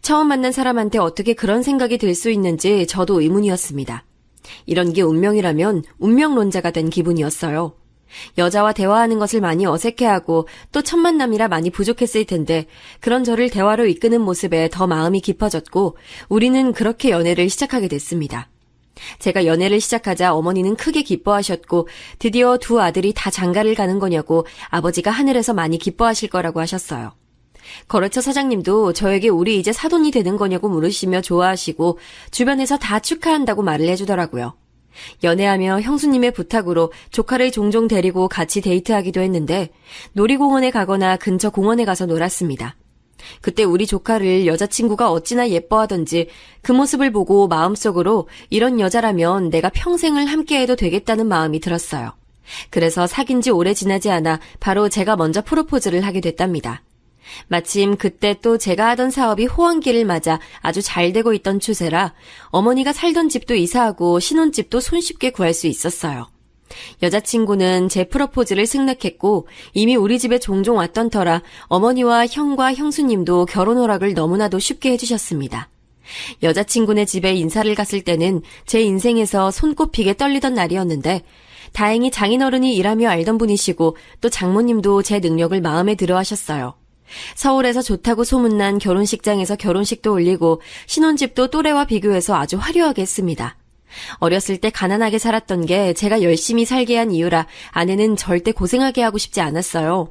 처음 만난 사람한테 어떻게 그런 생각이 들 수 있는지 저도 의문이었습니다. 이런 게 운명이라면 운명론자가 된 기분이었어요. 여자와 대화하는 것을 많이 어색해하고 또 첫 만남이라 많이 부족했을 텐데 그런 저를 대화로 이끄는 모습에 더 마음이 깊어졌고 우리는 그렇게 연애를 시작하게 됐습니다. 제가 연애를 시작하자 어머니는 크게 기뻐하셨고 드디어 두 아들이 다 장가를 가는 거냐고 아버지가 하늘에서 많이 기뻐하실 거라고 하셨어요. 거래처 사장님도 저에게 우리 이제 사돈이 되는 거냐고 물으시며 좋아하시고 주변에서 다 축하한다고 말을 해주더라고요. 연애하며 형수님의 부탁으로 조카를 종종 데리고 같이 데이트하기도 했는데 놀이공원에 가거나 근처 공원에 가서 놀았습니다. 그때 우리 조카를 여자친구가 어찌나 예뻐하던지 그 모습을 보고 마음속으로 이런 여자라면 내가 평생을 함께해도 되겠다는 마음이 들었어요. 그래서 사귄 지 오래 지나지 않아 바로 제가 먼저 프로포즈를 하게 됐답니다. 마침 그때 또 제가 하던 사업이 호황기를 맞아 아주 잘 되고 있던 추세라 어머니가 살던 집도 이사하고 신혼집도 손쉽게 구할 수 있었어요. 여자친구는 제 프로포즈를 승낙했고 이미 우리 집에 종종 왔던 터라 어머니와 형과 형수님도 결혼 허락을 너무나도 쉽게 해주셨습니다. 여자친구네 집에 인사를 갔을 때는 제 인생에서 손꼽히게 떨리던 날이었는데 다행히 장인어른이 일하며 알던 분이시고 또 장모님도 제 능력을 마음에 들어 하셨어요. 서울에서 좋다고 소문난 결혼식장에서 결혼식도 올리고 신혼집도 또래와 비교해서 아주 화려하게 했습니다. 어렸을 때 가난하게 살았던 게 제가 열심히 살게 한 이유라 아내는 절대 고생하게 하고 싶지 않았어요.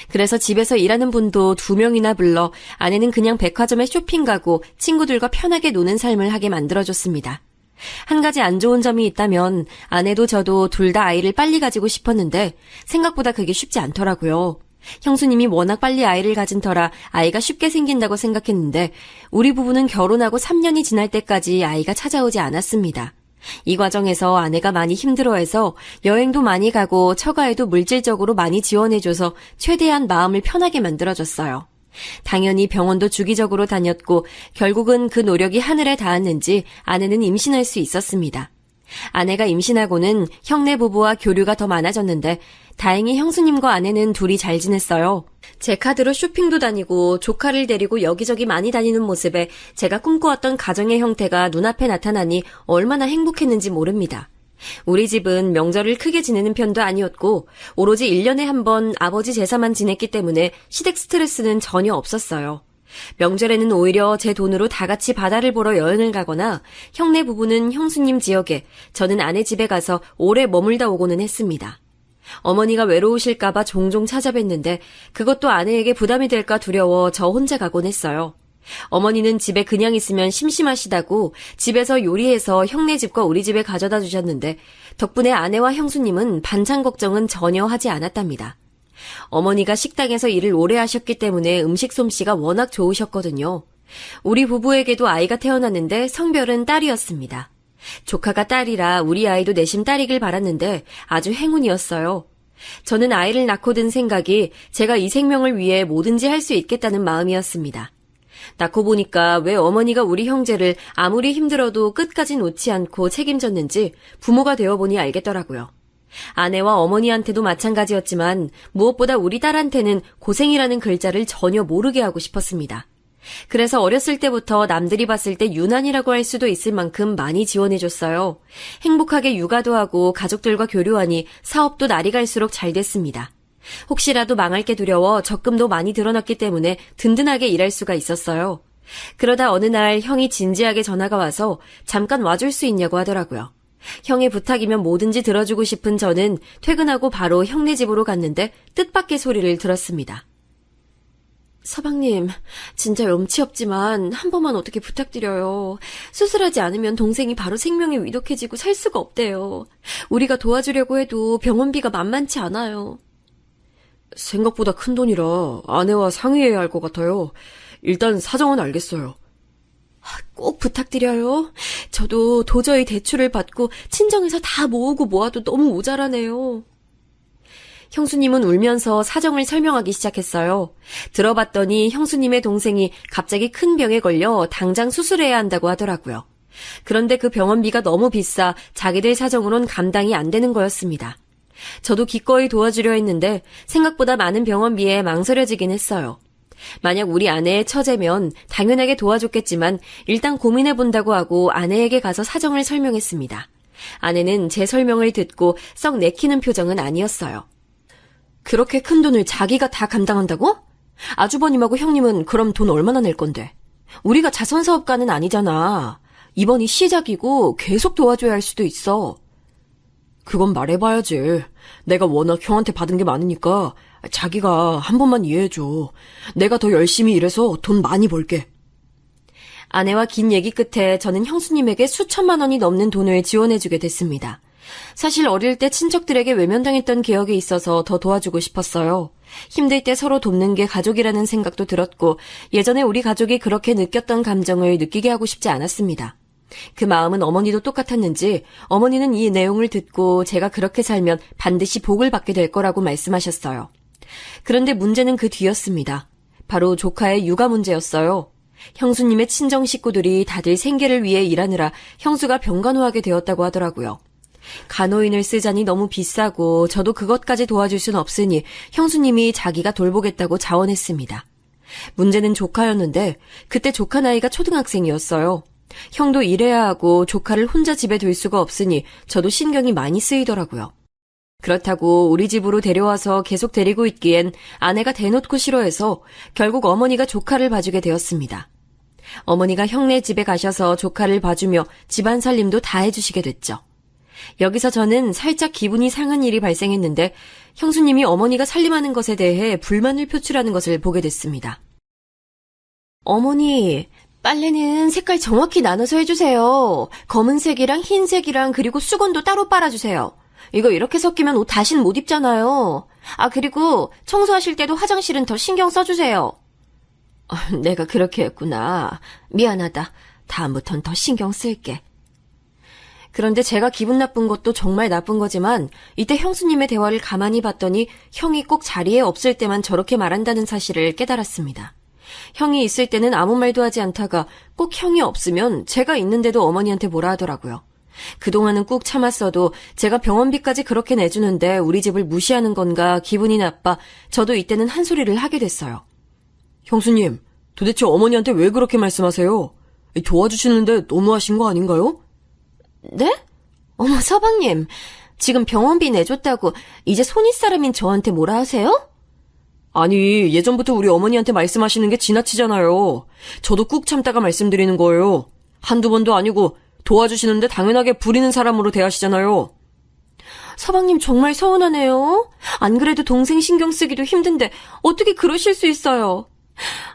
그래서 집에서 일하는 분도 2명이나 불러 아내는 그냥 백화점에 쇼핑 가고 친구들과 편하게 노는 삶을 하게 만들어줬습니다. 한 가지 안 좋은 점이 있다면 아내도 저도 둘 다 아이를 빨리 가지고 싶었는데 생각보다 그게 쉽지 않더라고요. 형수님이 워낙 빨리 아이를 가진 터라 아이가 쉽게 생긴다고 생각했는데 우리 부부는 결혼하고 3년이 지날 때까지 아이가 찾아오지 않았습니다. 이 과정에서 아내가 많이 힘들어해서 여행도 많이 가고 처가에도 물질적으로 많이 지원해줘서 최대한 마음을 편하게 만들어줬어요. 당연히 병원도 주기적으로 다녔고 결국은 그 노력이 하늘에 닿았는지 아내는 임신할 수 있었습니다. 아내가 임신하고는 형네 부부와 교류가 더 많아졌는데 다행히 형수님과 아내는 둘이 잘 지냈어요. 제 카드로 쇼핑도 다니고 조카를 데리고 여기저기 많이 다니는 모습에 제가 꿈꿔왔던 가정의 형태가 눈앞에 나타나니 얼마나 행복했는지 모릅니다. 우리 집은 명절을 크게 지내는 편도 아니었고 오로지 1년에 한 번 아버지 제사만 지냈기 때문에 시댁 스트레스는 전혀 없었어요. 명절에는 오히려 제 돈으로 다 같이 바다를 보러 여행을 가거나 형네 부부는 형수님 지역에, 저는 아내 집에 가서 오래 머물다 오고는 했습니다. 어머니가 외로우실까봐 종종 찾아뵀는데 그것도 아내에게 부담이 될까 두려워 저 혼자 가곤 했어요. 어머니는 집에 그냥 있으면 심심하시다고 집에서 요리해서 형네 집과 우리 집에 가져다 주셨는데 덕분에 아내와 형수님은 반찬 걱정은 전혀 하지 않았답니다. 어머니가 식당에서 일을 오래 하셨기 때문에 음식 솜씨가 워낙 좋으셨거든요. 우리 부부에게도 아이가 태어났는데 성별은 딸이었습니다. 조카가 딸이라 우리 아이도 내심 딸이길 바랐는데 아주 행운이었어요. 저는 아이를 낳고 든 생각이 제가 이 생명을 위해 뭐든지 할 수 있겠다는 마음이었습니다. 낳고 보니까 왜 어머니가 우리 형제를 아무리 힘들어도 끝까지 놓지 않고 책임졌는지 부모가 되어보니 알겠더라고요. 아내와 어머니한테도 마찬가지였지만 무엇보다 우리 딸한테는 고생이라는 글자를 전혀 모르게 하고 싶었습니다. 그래서 어렸을 때부터 남들이 봤을 때 유난이라고 할 수도 있을 만큼 많이 지원해줬어요. 행복하게 육아도 하고 가족들과 교류하니 사업도 날이 갈수록 잘 됐습니다. 혹시라도 망할 게 두려워 적금도 많이 들어놨기 때문에 든든하게 일할 수가 있었어요. 그러다 어느 날 형이 진지하게 전화가 와서 잠깐 와줄 수 있냐고 하더라고요. 형의 부탁이면 뭐든지 들어주고 싶은 저는 퇴근하고 바로 형네 집으로 갔는데 뜻밖의 소리를 들었습니다. 서방님, 진짜 염치 없지만 한 번만 어떻게 부탁드려요. 수술하지 않으면 동생이 바로 생명이 위독해지고 살 수가 없대요. 우리가 도와주려고 해도 병원비가 만만치 않아요. 생각보다 큰 돈이라 아내와 상의해야 할 것 같아요. 일단 사정은 알겠어요. 꼭 부탁드려요. 저도 도저히 대출을 받고 친정에서 다 모으고 모아도 너무 모자라네요. 형수님은 울면서 사정을 설명하기 시작했어요. 들어봤더니 형수님의 동생이 갑자기 큰 병에 걸려 당장 수술해야 한다고 하더라고요. 그런데 그 병원비가 너무 비싸 자기들 사정으론 감당이 안 되는 거였습니다. 저도 기꺼이 도와주려 했는데 생각보다 많은 병원비에 망설여지긴 했어요. 만약 우리 아내의 처제면 당연하게 도와줬겠지만 일단 고민해본다고 하고 아내에게 가서 사정을 설명했습니다. 아내는 제 설명을 듣고 썩 내키는 표정은 아니었어요. 그렇게 큰 돈을 자기가 다 감당한다고? 아주버님하고 형님은 그럼 돈 얼마나 낼 건데? 우리가 자선사업가는 아니잖아. 이번이 시작이고 계속 도와줘야 할 수도 있어. 그건 말해봐야지. 내가 워낙 형한테 받은 게 많으니까 자기가 한 번만 이해해줘. 내가 더 열심히 일해서 돈 많이 벌게. 아내와 긴 얘기 끝에 저는 형수님에게 수천만 원이 넘는 돈을 지원해주게 됐습니다. 사실 어릴 때 친척들에게 외면당했던 기억이 있어서 더 도와주고 싶었어요. 힘들 때 서로 돕는 게 가족이라는 생각도 들었고 예전에 우리 가족이 그렇게 느꼈던 감정을 느끼게 하고 싶지 않았습니다. 그 마음은 어머니도 똑같았는지 어머니는 이 내용을 듣고 제가 그렇게 살면 반드시 복을 받게 될 거라고 말씀하셨어요. 그런데 문제는 그 뒤였습니다. 바로 조카의 육아 문제였어요. 형수님의 친정 식구들이 다들 생계를 위해 일하느라 형수가 병간호하게 되었다고 하더라고요. 간호인을 쓰자니 너무 비싸고 저도 그것까지 도와줄 순 없으니 형수님이 자기가 돌보겠다고 자원했습니다. 문제는 조카였는데 그때 조카 나이가 초등학생이었어요. 형도 일해야 하고 조카를 혼자 집에 둘 수가 없으니 저도 신경이 많이 쓰이더라고요. 그렇다고 우리 집으로 데려와서 계속 데리고 있기엔 아내가 대놓고 싫어해서 결국 어머니가 조카를 봐주게 되었습니다. 어머니가 형네 집에 가셔서 조카를 봐주며 집안 살림도 다 해주시게 됐죠. 여기서 저는 살짝 기분이 상한 일이 발생했는데 형수님이 어머니가 살림하는 것에 대해 불만을 표출하는 것을 보게 됐습니다. 어머니, 빨래는 색깔 정확히 나눠서 해주세요. 검은색이랑 흰색이랑 그리고 수건도 따로 빨아주세요. 이거 이렇게 섞이면 옷 다신 못 입잖아요. 아, 그리고 청소하실 때도 화장실은 더 신경 써주세요. 내가 그렇게 했구나. 미안하다. 다음부턴 더 신경 쓸게. 그런데 제가 기분 나쁜 것도 정말 나쁜 거지만 이때 형수님의 대화를 가만히 봤더니 형이 꼭 자리에 없을 때만 저렇게 말한다는 사실을 깨달았습니다. 형이 있을 때는 아무 말도 하지 않다가 꼭 형이 없으면 제가 있는데도 어머니한테 뭐라 하더라고요. 그동안은 꾹 참았어도 제가 병원비까지 그렇게 내주는데 우리 집을 무시하는 건가 기분이 나빠 저도 이때는 한 소리를 하게 됐어요. 형수님, 도대체 어머니한테 왜 그렇게 말씀하세요? 도와주시는데 너무하신 거 아닌가요? 네? 어머, 서방님. 지금 병원비 내줬다고 이제 손윗사람인 저한테 뭐라 하세요? 아니, 예전부터 우리 어머니한테 말씀하시는 게 지나치잖아요. 저도 꾹 참다가 말씀드리는 거예요. 한두 번도 아니고 도와주시는데 당연하게 부리는 사람으로 대하시잖아요. 서방님 정말 서운하네요. 안 그래도 동생 신경 쓰기도 힘든데 어떻게 그러실 수 있어요.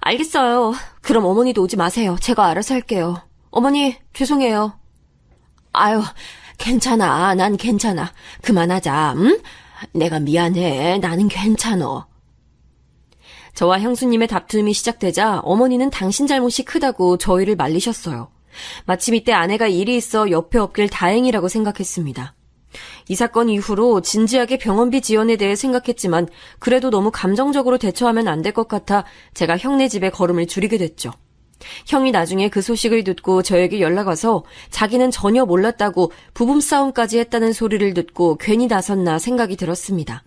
알겠어요. 그럼 어머니도 오지 마세요. 제가 알아서 할게요. 어머니, 죄송해요. 아유, 괜찮아. 난 괜찮아. 그만하자. 응? 내가 미안해. 나는 괜찮어. 저와 형수님의 다툼이 시작되자 어머니는 당신 잘못이 크다고 저희를 말리셨어요. 마침 이때 아내가 일이 있어 옆에 없길 다행이라고 생각했습니다. 이 사건 이후로 진지하게 병원비 지원에 대해 생각했지만 그래도 너무 감정적으로 대처하면 안 될 것 같아 제가 형네 집에 걸음을 줄이게 됐죠. 형이 나중에 그 소식을 듣고 저에게 연락 와서 자기는 전혀 몰랐다고 부부싸움까지 했다는 소리를 듣고 괜히 나섰나 생각이 들었습니다.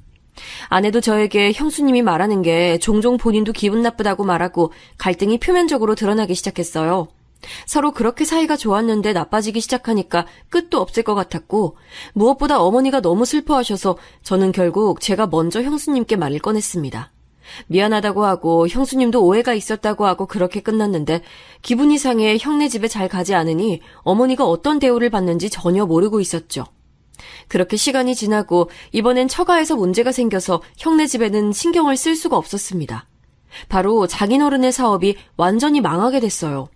아내도 저에게 형수님이 말하는 게 종종 본인도 기분 나쁘다고 말하고 갈등이 표면적으로 드러나기 시작했어요. 서로 그렇게 사이가 좋았는데 나빠지기 시작하니까 끝도 없을 것 같았고 무엇보다 어머니가 너무 슬퍼하셔서 저는 결국 제가 먼저 형수님께 말을 꺼냈습니다. 미안하다고 하고 형수님도 오해가 있었다고 하고 그렇게 끝났는데 기분이 상해 형네 집에 잘 가지 않으니 어머니가 어떤 대우를 받는지 전혀 모르고 있었죠. 그렇게 시간이 지나고 이번엔 처가에서 문제가 생겨서 형네 집에는 신경을 쓸 수가 없었습니다. 바로 장인어른의 사업이 완전히 망하게 됐어요.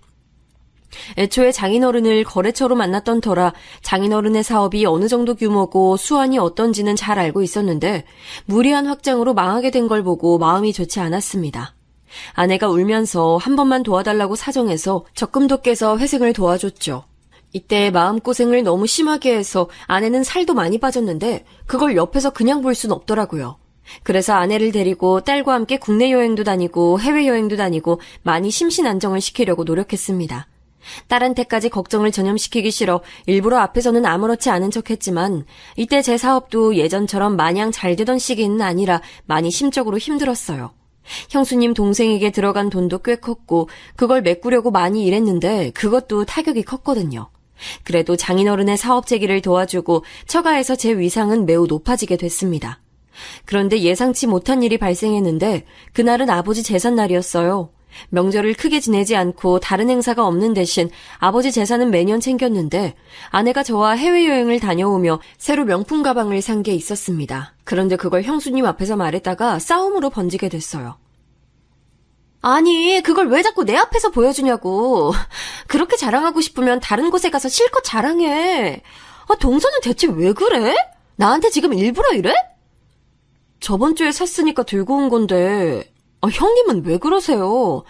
애초에 장인어른을 거래처로 만났던 터라 장인어른의 사업이 어느 정도 규모고 수완이 어떤지는 잘 알고 있었는데 무리한 확장으로 망하게 된 걸 보고 마음이 좋지 않았습니다. 아내가 울면서 한 번만 도와달라고 사정해서 적금도 깨서 회생을 도와줬죠. 이때 마음고생을 너무 심하게 해서 아내는 살도 많이 빠졌는데 그걸 옆에서 그냥 볼 순 없더라고요. 그래서 아내를 데리고 딸과 함께 국내 여행도 다니고 해외여행도 다니고 많이 심신 안정을 시키려고 노력했습니다. 딸한테까지 걱정을 전염시키기 싫어 일부러 앞에서는 아무렇지 않은 척했지만 이때 제 사업도 예전처럼 마냥 잘 되던 시기는 아니라 많이 심적으로 힘들었어요. 형수님 동생에게 들어간 돈도 꽤 컸고 그걸 메꾸려고 많이 일했는데 그것도 타격이 컸거든요. 그래도 장인어른의 사업 재기를 도와주고 처가에서 제 위상은 매우 높아지게 됐습니다. 그런데 예상치 못한 일이 발생했는데 그날은 아버지 제삿날이었어요. 명절을 크게 지내지 않고 다른 행사가 없는 대신 아버지 제사는 매년 챙겼는데 아내가 저와 해외여행을 다녀오며 새로 명품 가방을 산 게 있었습니다. 그런데 그걸 형수님 앞에서 말했다가 싸움으로 번지게 됐어요. 아니, 그걸 왜 자꾸 내 앞에서 보여주냐고. 그렇게 자랑하고 싶으면 다른 곳에 가서 실컷 자랑해. 동서는 대체 왜 그래? 나한테 지금 일부러 이래? 저번 주에 샀으니까 들고 온 건데 형님은 왜 그러세요?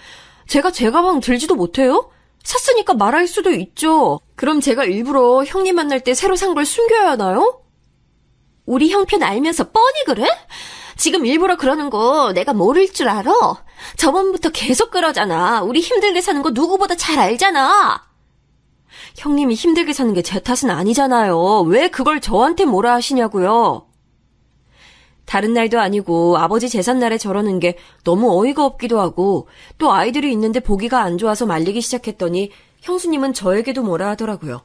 제가 제 가방 들지도 못해요? 샀으니까 말할 수도 있죠. 그럼 제가 일부러 형님 만날 때 새로 산 걸 숨겨야 하나요? 우리 형편 알면서 뻔히 그래? 지금 일부러 그러는 거 내가 모를 줄 알아? 저번부터 계속 그러잖아. 우리 힘들게 사는 거 누구보다 잘 알잖아. 형님이 힘들게 사는 게 제 탓은 아니잖아요. 왜 그걸 저한테 뭐라 하시냐고요. 다른 날도 아니고 아버지 제삿날에 저러는 게 너무 어이가 없기도 하고 또 아이들이 있는데 보기가 안 좋아서 말리기 시작했더니 형수님은 저에게도 뭐라 하더라고요.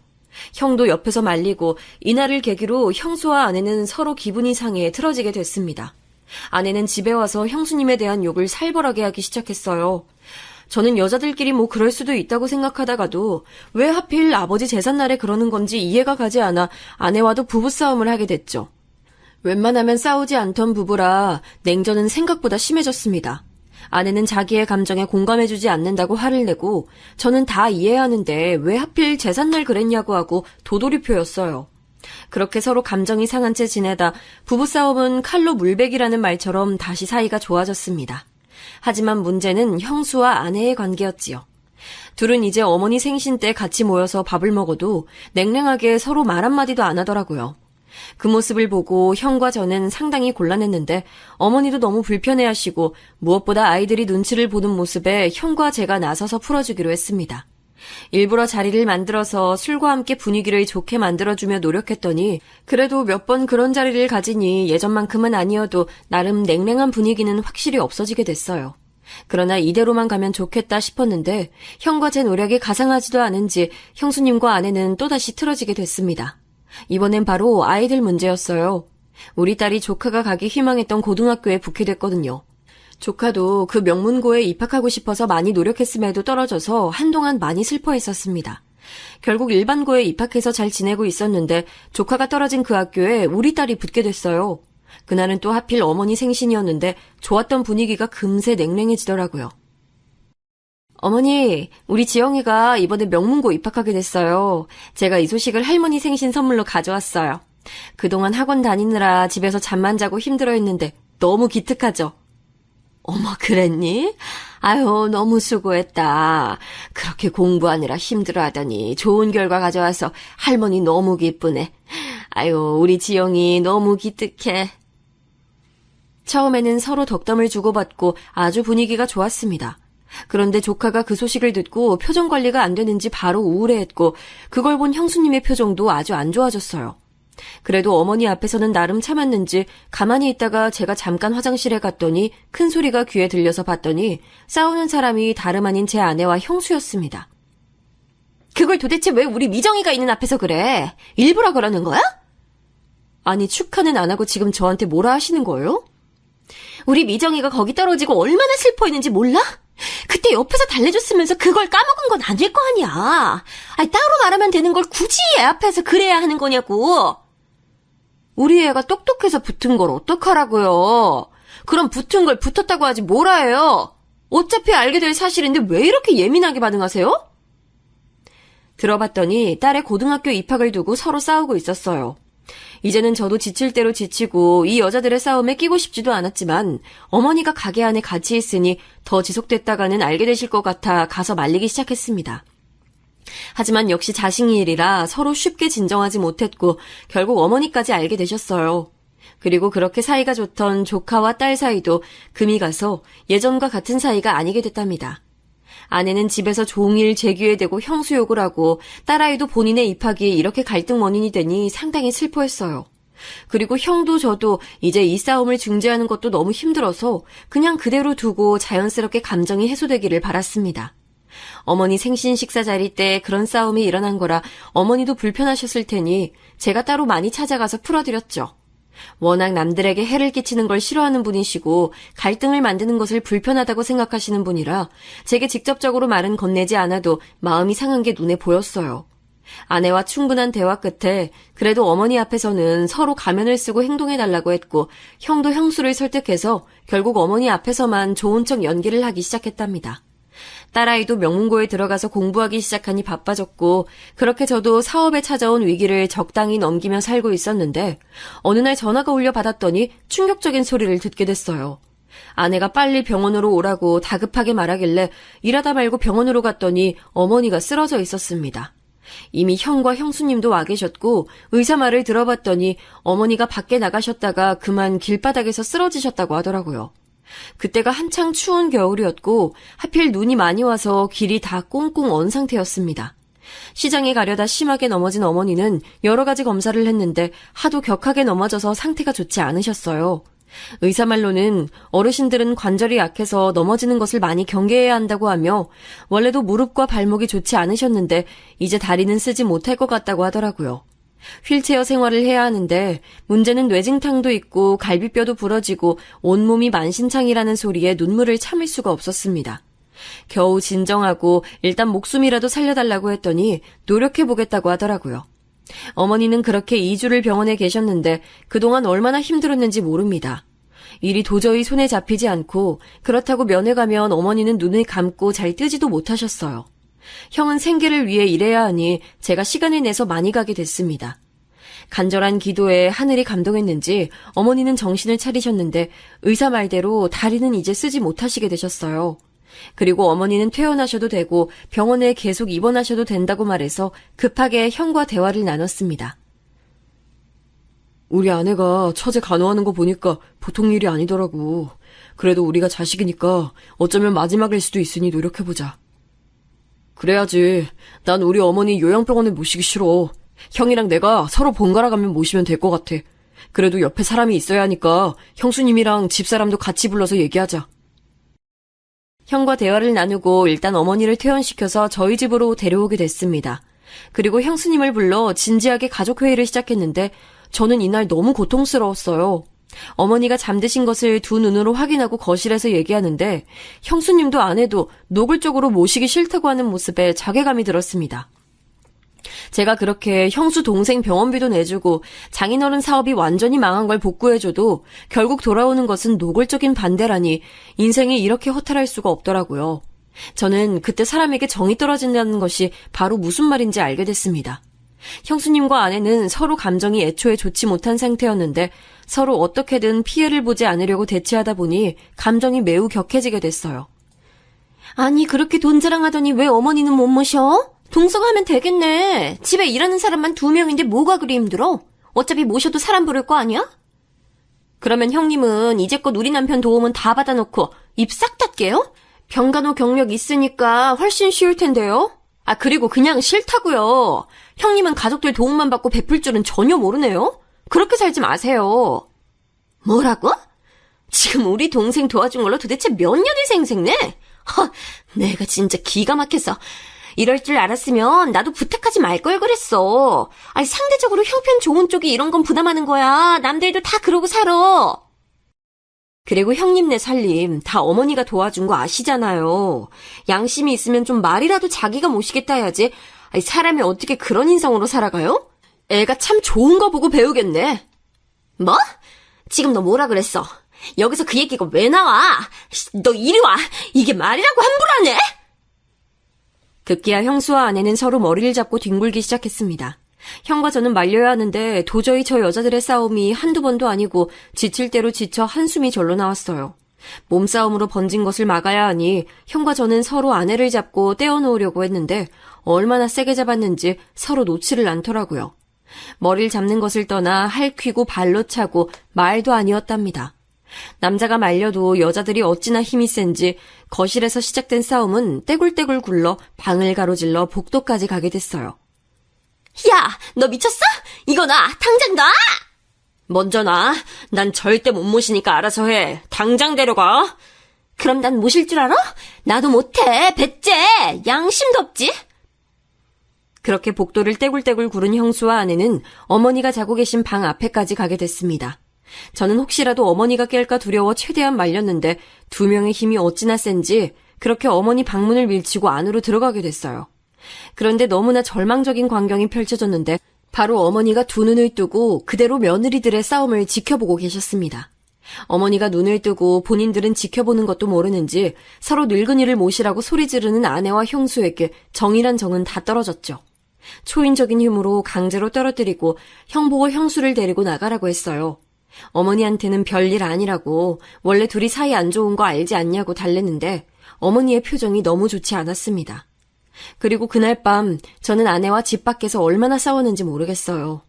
형도 옆에서 말리고 이날을 계기로 형수와 아내는 서로 기분이 상해 틀어지게 됐습니다. 아내는 집에 와서 형수님에 대한 욕을 살벌하게 하기 시작했어요. 저는 여자들끼리 뭐 그럴 수도 있다고 생각하다가도 왜 하필 아버지 제삿날에 그러는 건지 이해가 가지 않아 아내와도 부부싸움을 하게 됐죠. 웬만하면 싸우지 않던 부부라 냉전은 생각보다 심해졌습니다. 아내는 자기의 감정에 공감해주지 않는다고 화를 내고 저는 다 이해하는데 왜 하필 제삿날 그랬냐고 하고 도돌이표였어요. 그렇게 서로 감정이 상한 채 지내다 부부싸움은 칼로 물베기라는 말처럼 다시 사이가 좋아졌습니다. 하지만 문제는 형수와 아내의 관계였지요. 둘은 이제 어머니 생신 때 같이 모여서 밥을 먹어도 냉랭하게 서로 말 한마디도 안 하더라고요. 그 모습을 보고 형과 저는 상당히 곤란했는데 어머니도 너무 불편해하시고 무엇보다 아이들이 눈치를 보는 모습에 형과 제가 나서서 풀어주기로 했습니다. 일부러 자리를 만들어서 술과 함께 분위기를 좋게 만들어주며 노력했더니 그래도 몇 번 그런 자리를 가지니 예전만큼은 아니어도 나름 냉랭한 분위기는 확실히 없어지게 됐어요. 그러나 이대로만 가면 좋겠다 싶었는데 형과 제 노력이 가상하지도 않은지 형수님과 아내는 또다시 틀어지게 됐습니다. 이번엔 바로 아이들 문제였어요. 우리 딸이 조카가 가기 희망했던 고등학교에 붙게 됐거든요. 조카도 그 명문고에 입학하고 싶어서 많이 노력했음에도 떨어져서 한동안 많이 슬퍼했었습니다. 결국 일반고에 입학해서 잘 지내고 있었는데 조카가 떨어진 그 학교에 우리 딸이 붙게 됐어요. 그날은 또 하필 어머니 생신이었는데 좋았던 분위기가 금세 냉랭해지더라고요. 어머니, 우리 지영이가 이번에 명문고 입학하게 됐어요. 제가 이 소식을 할머니 생신 선물로 가져왔어요. 그동안 학원 다니느라 집에서 잠만 자고 힘들어했는데 너무 기특하죠? 어머, 그랬니? 아유, 너무 수고했다. 그렇게 공부하느라 힘들어하더니 좋은 결과 가져와서 할머니 너무 기쁘네. 아유, 우리 지영이 너무 기특해. 처음에는 서로 덕담을 주고받고 아주 분위기가 좋았습니다. 그런데 조카가 그 소식을 듣고 표정 관리가 안 되는지 바로 우울해했고 그걸 본 형수님의 표정도 아주 안 좋아졌어요. 그래도 어머니 앞에서는 나름 참았는지 가만히 있다가 제가 잠깐 화장실에 갔더니 큰 소리가 귀에 들려서 봤더니 싸우는 사람이 다름 아닌 제 아내와 형수였습니다. 그걸 도대체 왜 우리 미정이가 있는 앞에서 그래? 일부러 그러는 거야? 아니, 축하는 안 하고 지금 저한테 뭐라 하시는 거예요? 우리 미정이가 거기 떨어지고 얼마나 슬퍼했는지 몰라? 그때 옆에서 달래줬으면서 그걸 까먹은 건 아닐 거 아니야. 아니, 따로 말하면 되는 걸 굳이 애 앞에서 그래야 하는 거냐고. 우리 애가 똑똑해서 붙은 걸 어떡하라고요. 그럼 붙은 걸 붙었다고 하지 뭐라 해요. 어차피 알게 될 사실인데 왜 이렇게 예민하게 반응하세요? 들어봤더니 딸의 고등학교 입학을 두고 서로 싸우고 있었어요. 이제는 저도 지칠 대로 지치고 이 여자들의 싸움에 끼고 싶지도 않았지만 어머니가 가게 안에 같이 있으니 더 지속됐다가는 알게 되실 것 같아 가서 말리기 시작했습니다. 하지만 역시 자식 일이라 서로 쉽게 진정하지 못했고 결국 어머니까지 알게 되셨어요. 그리고 그렇게 사이가 좋던 조카와 딸 사이도 금이 가서 예전과 같은 사이가 아니게 됐답니다. 아내는 집에서 종일 제 귀에 대고 형수욕을 하고 딸아이도 본인의 입학이 이렇게 갈등 원인이 되니 상당히 슬퍼했어요. 그리고 형도 저도 이제 이 싸움을 중재하는 것도 너무 힘들어서 그냥 그대로 두고 자연스럽게 감정이 해소되기를 바랐습니다. 어머니 생신 식사 자리 때 그런 싸움이 일어난 거라 어머니도 불편하셨을 테니 제가 따로 많이 찾아가서 풀어드렸죠. 워낙 남들에게 해를 끼치는 걸 싫어하는 분이시고 갈등을 만드는 것을 불편하다고 생각하시는 분이라 제게 직접적으로 말은 건네지 않아도 마음이 상한 게 눈에 보였어요. 아내와 충분한 대화 끝에 그래도 어머니 앞에서는 서로 가면을 쓰고 행동해달라고 했고 형도 형수를 설득해서 결국 어머니 앞에서만 좋은 척 연기를 하기 시작했답니다. 딸아이도 명문고에 들어가서 공부하기 시작하니 바빠졌고 그렇게 저도 사업에 찾아온 위기를 적당히 넘기며 살고 있었는데 어느 날 전화가 울려 받았더니 충격적인 소리를 듣게 됐어요. 아내가 빨리 병원으로 오라고 다급하게 말하길래 일하다 말고 병원으로 갔더니 어머니가 쓰러져 있었습니다. 이미 형과 형수님도 와 계셨고 의사 말을 들어봤더니 어머니가 밖에 나가셨다가 그만 길바닥에서 쓰러지셨다고 하더라고요. 그때가 한창 추운 겨울이었고 하필 눈이 많이 와서 길이 다 꽁꽁 언 상태였습니다. 시장에 가려다 심하게 넘어진 어머니는 여러 가지 검사를 했는데 하도 격하게 넘어져서 상태가 좋지 않으셨어요. 의사 말로는 어르신들은 관절이 약해서 넘어지는 것을 많이 경계해야 한다고 하며 원래도 무릎과 발목이 좋지 않으셨는데 이제 다리는 쓰지 못할 것 같다고 하더라고요. 휠체어 생활을 해야 하는데 문제는 뇌진탕도 있고 갈비뼈도 부러지고 온몸이 만신창이라는 소리에 눈물을 참을 수가 없었습니다. 겨우 진정하고 일단 목숨이라도 살려달라고 했더니 노력해보겠다고 하더라고요. 어머니는 그렇게 2주를 병원에 계셨는데 그동안 얼마나 힘들었는지 모릅니다. 일이 도저히 손에 잡히지 않고 그렇다고 면회 가면 어머니는 눈을 감고 잘 뜨지도 못하셨어요. 형은 생계를 위해 일해야 하니 제가 시간을 내서 많이 가게 됐습니다. 간절한 기도에 하늘이 감동했는지 어머니는 정신을 차리셨는데 의사 말대로 다리는 이제 쓰지 못하시게 되셨어요. 그리고 어머니는 퇴원하셔도 되고 병원에 계속 입원하셔도 된다고 말해서 급하게 형과 대화를 나눴습니다. 우리 아내가 처제 간호하는 거 보니까 보통 일이 아니더라고. 그래도 우리가 자식이니까 어쩌면 마지막일 수도 있으니 노력해보자. 그래야지. 난 우리 어머니 요양병원에 모시기 싫어. 형이랑 내가 서로 번갈아 가면 모시면 될 것 같아. 그래도 옆에 사람이 있어야 하니까 형수님이랑 집사람도 같이 불러서 얘기하자. 형과 대화를 나누고 일단 어머니를 퇴원시켜서 저희 집으로 데려오게 됐습니다. 그리고 형수님을 불러 진지하게 가족회의를 시작했는데 저는 이날 너무 고통스러웠어요. 어머니가 잠드신 것을 두 눈으로 확인하고 거실에서 얘기하는데 형수님도 아내도 노골적으로 모시기 싫다고 하는 모습에 자괴감이 들었습니다. 제가 그렇게 형수 동생 병원비도 내주고 장인어른 사업이 완전히 망한 걸 복구해줘도 결국 돌아오는 것은 노골적인 반대라니 인생이 이렇게 허탈할 수가 없더라고요. 저는 그때 사람에게 정이 떨어진다는 것이 바로 무슨 말인지 알게 됐습니다. 형수님과 아내는 서로 감정이 애초에 좋지 못한 상태였는데 서로 어떻게든 피해를 보지 않으려고 대치하다 보니 감정이 매우 격해지게 됐어요. 아니 그렇게 돈 자랑하더니 왜 어머니는 못 모셔? 동서가면 되겠네. 집에 일하는 사람만 2명인데 뭐가 그리 힘들어? 어차피 모셔도 사람 부를 거 아니야? 그러면 형님은 이제껏 우리 남편 도움은 다 받아놓고 입 싹 닫게요? 병간호 경력 있으니까 훨씬 쉬울 텐데요? 아 그리고 그냥 싫다고요. 형님은 가족들 도움만 받고 베풀 줄은 전혀 모르네요? 그렇게 살지 마세요. 뭐라고? 지금 우리 동생 도와준 걸로 도대체 몇 년을 생색내? 내가 진짜 기가 막혀서 이럴 줄 알았으면 나도 부탁하지 말 걸 그랬어. 아니 상대적으로 형편 좋은 쪽이 이런 건 부담하는 거야. 남들도 다 그러고 살아. 그리고 형님네 살림 다 어머니가 도와준 거 아시잖아요. 양심이 있으면 좀 말이라도 자기가 모시겠다 해야지. 아니 사람이 어떻게 그런 인성으로 살아가요? 애가 참 좋은 거 보고 배우겠네. 뭐? 지금 너 뭐라 그랬어? 여기서 그 얘기가 왜 나와? 너 이리 와. 이게 말이라고 함부로 하네? 급기야 형수와 아내는 서로 머리를 잡고 뒹굴기 시작했습니다. 형과 저는 말려야 하는데 도저히 저 여자들의 싸움이 한두 번도 아니고 지칠 대로 지쳐 한숨이 절로 나왔어요. 몸싸움으로 번진 것을 막아야 하니 형과 저는 서로 아내를 잡고 떼어놓으려고 했는데 얼마나 세게 잡았는지 서로 놓지를 않더라고요. 머리를 잡는 것을 떠나 할퀴고 발로 차고 말도 아니었답니다. 남자가 말려도 여자들이 어찌나 힘이 센지 거실에서 시작된 싸움은 떼굴떼굴 굴러 방을 가로질러 복도까지 가게 됐어요. 야, 너 미쳤어? 이거 나, 당장 놔! 먼저 놔. 난 절대 못 모시니까 알아서 해. 당장 데려가. 그럼 난 모실 줄 알아? 나도 못해. 배째. 양심도 없지? 그렇게 복도를 떼굴떼굴 구른 형수와 아내는 어머니가 자고 계신 방 앞에까지 가게 됐습니다. 저는 혹시라도 어머니가 깰까 두려워 최대한 말렸는데 2명의 힘이 어찌나 센지 그렇게 어머니 방문을 밀치고 안으로 들어가게 됐어요. 그런데 너무나 절망적인 광경이 펼쳐졌는데 바로 어머니가 두 눈을 뜨고 그대로 며느리들의 싸움을 지켜보고 계셨습니다. 어머니가 눈을 뜨고 본인들은 지켜보는 것도 모르는지 서로 늙은이를 모시라고 소리 지르는 아내와 형수에게 정이란 정은 다 떨어졌죠. 초인적인 힘으로 강제로 떨어뜨리고 형 보고 형수를 데리고 나가라고 했어요. 어머니한테는 별일 아니라고 원래 둘이 사이 안 좋은 거 알지 않냐고 달랬는데 어머니의 표정이 너무 좋지 않았습니다. 그리고 그날 밤 저는 아내와 집 밖에서 얼마나 싸웠는지 모르겠어요.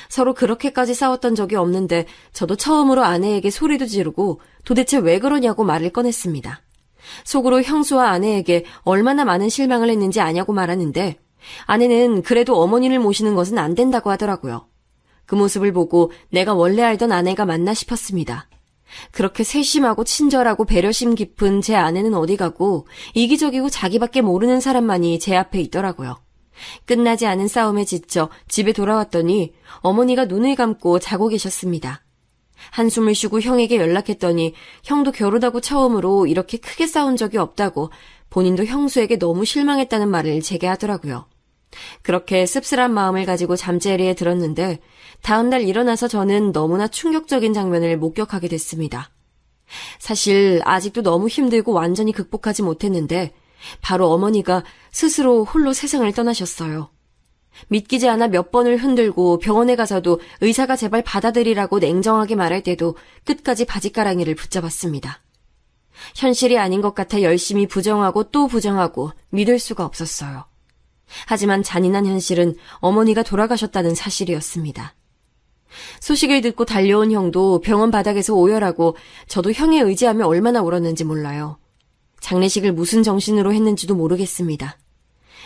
서로 그렇게까지 싸웠던 적이 없는데 저도 처음으로 아내에게 소리도 지르고 도대체 왜 그러냐고 말을 꺼냈습니다. 속으로 형수와 아내에게 얼마나 많은 실망을 했는지 아냐고 말하는데 아내는 그래도 어머니를 모시는 것은 안 된다고 하더라고요. 그 모습을 보고 내가 원래 알던 아내가 맞나 싶었습니다. 그렇게 세심하고 친절하고 배려심 깊은 제 아내는 어디 가고 이기적이고 자기밖에 모르는 사람만이 제 앞에 있더라고요. 끝나지 않은 싸움에 지쳐 집에 돌아왔더니 어머니가 눈을 감고 자고 계셨습니다. 한숨을 쉬고 형에게 연락했더니 형도 결혼하고 처음으로 이렇게 크게 싸운 적이 없다고 본인도 형수에게 너무 실망했다는 말을 제게 하더라고요. 그렇게 씁쓸한 마음을 가지고 잠자리에 들었는데 다음날 일어나서 저는 너무나 충격적인 장면을 목격하게 됐습니다. 사실 아직도 너무 힘들고 완전히 극복하지 못했는데 바로 어머니가 스스로 홀로 세상을 떠나셨어요. 믿기지 않아 몇 번을 흔들고 병원에 가서도 의사가 제발 받아들이라고 냉정하게 말할 때도 끝까지 바짓가랑이를 붙잡았습니다. 현실이 아닌 것 같아 열심히 부정하고 또 부정하고 믿을 수가 없었어요. 하지만 잔인한 현실은 어머니가 돌아가셨다는 사실이었습니다. 소식을 듣고 달려온 형도 병원 바닥에서 오열하고 저도 형에 의지하며 얼마나 울었는지 몰라요. 장례식을 무슨 정신으로 했는지도 모르겠습니다.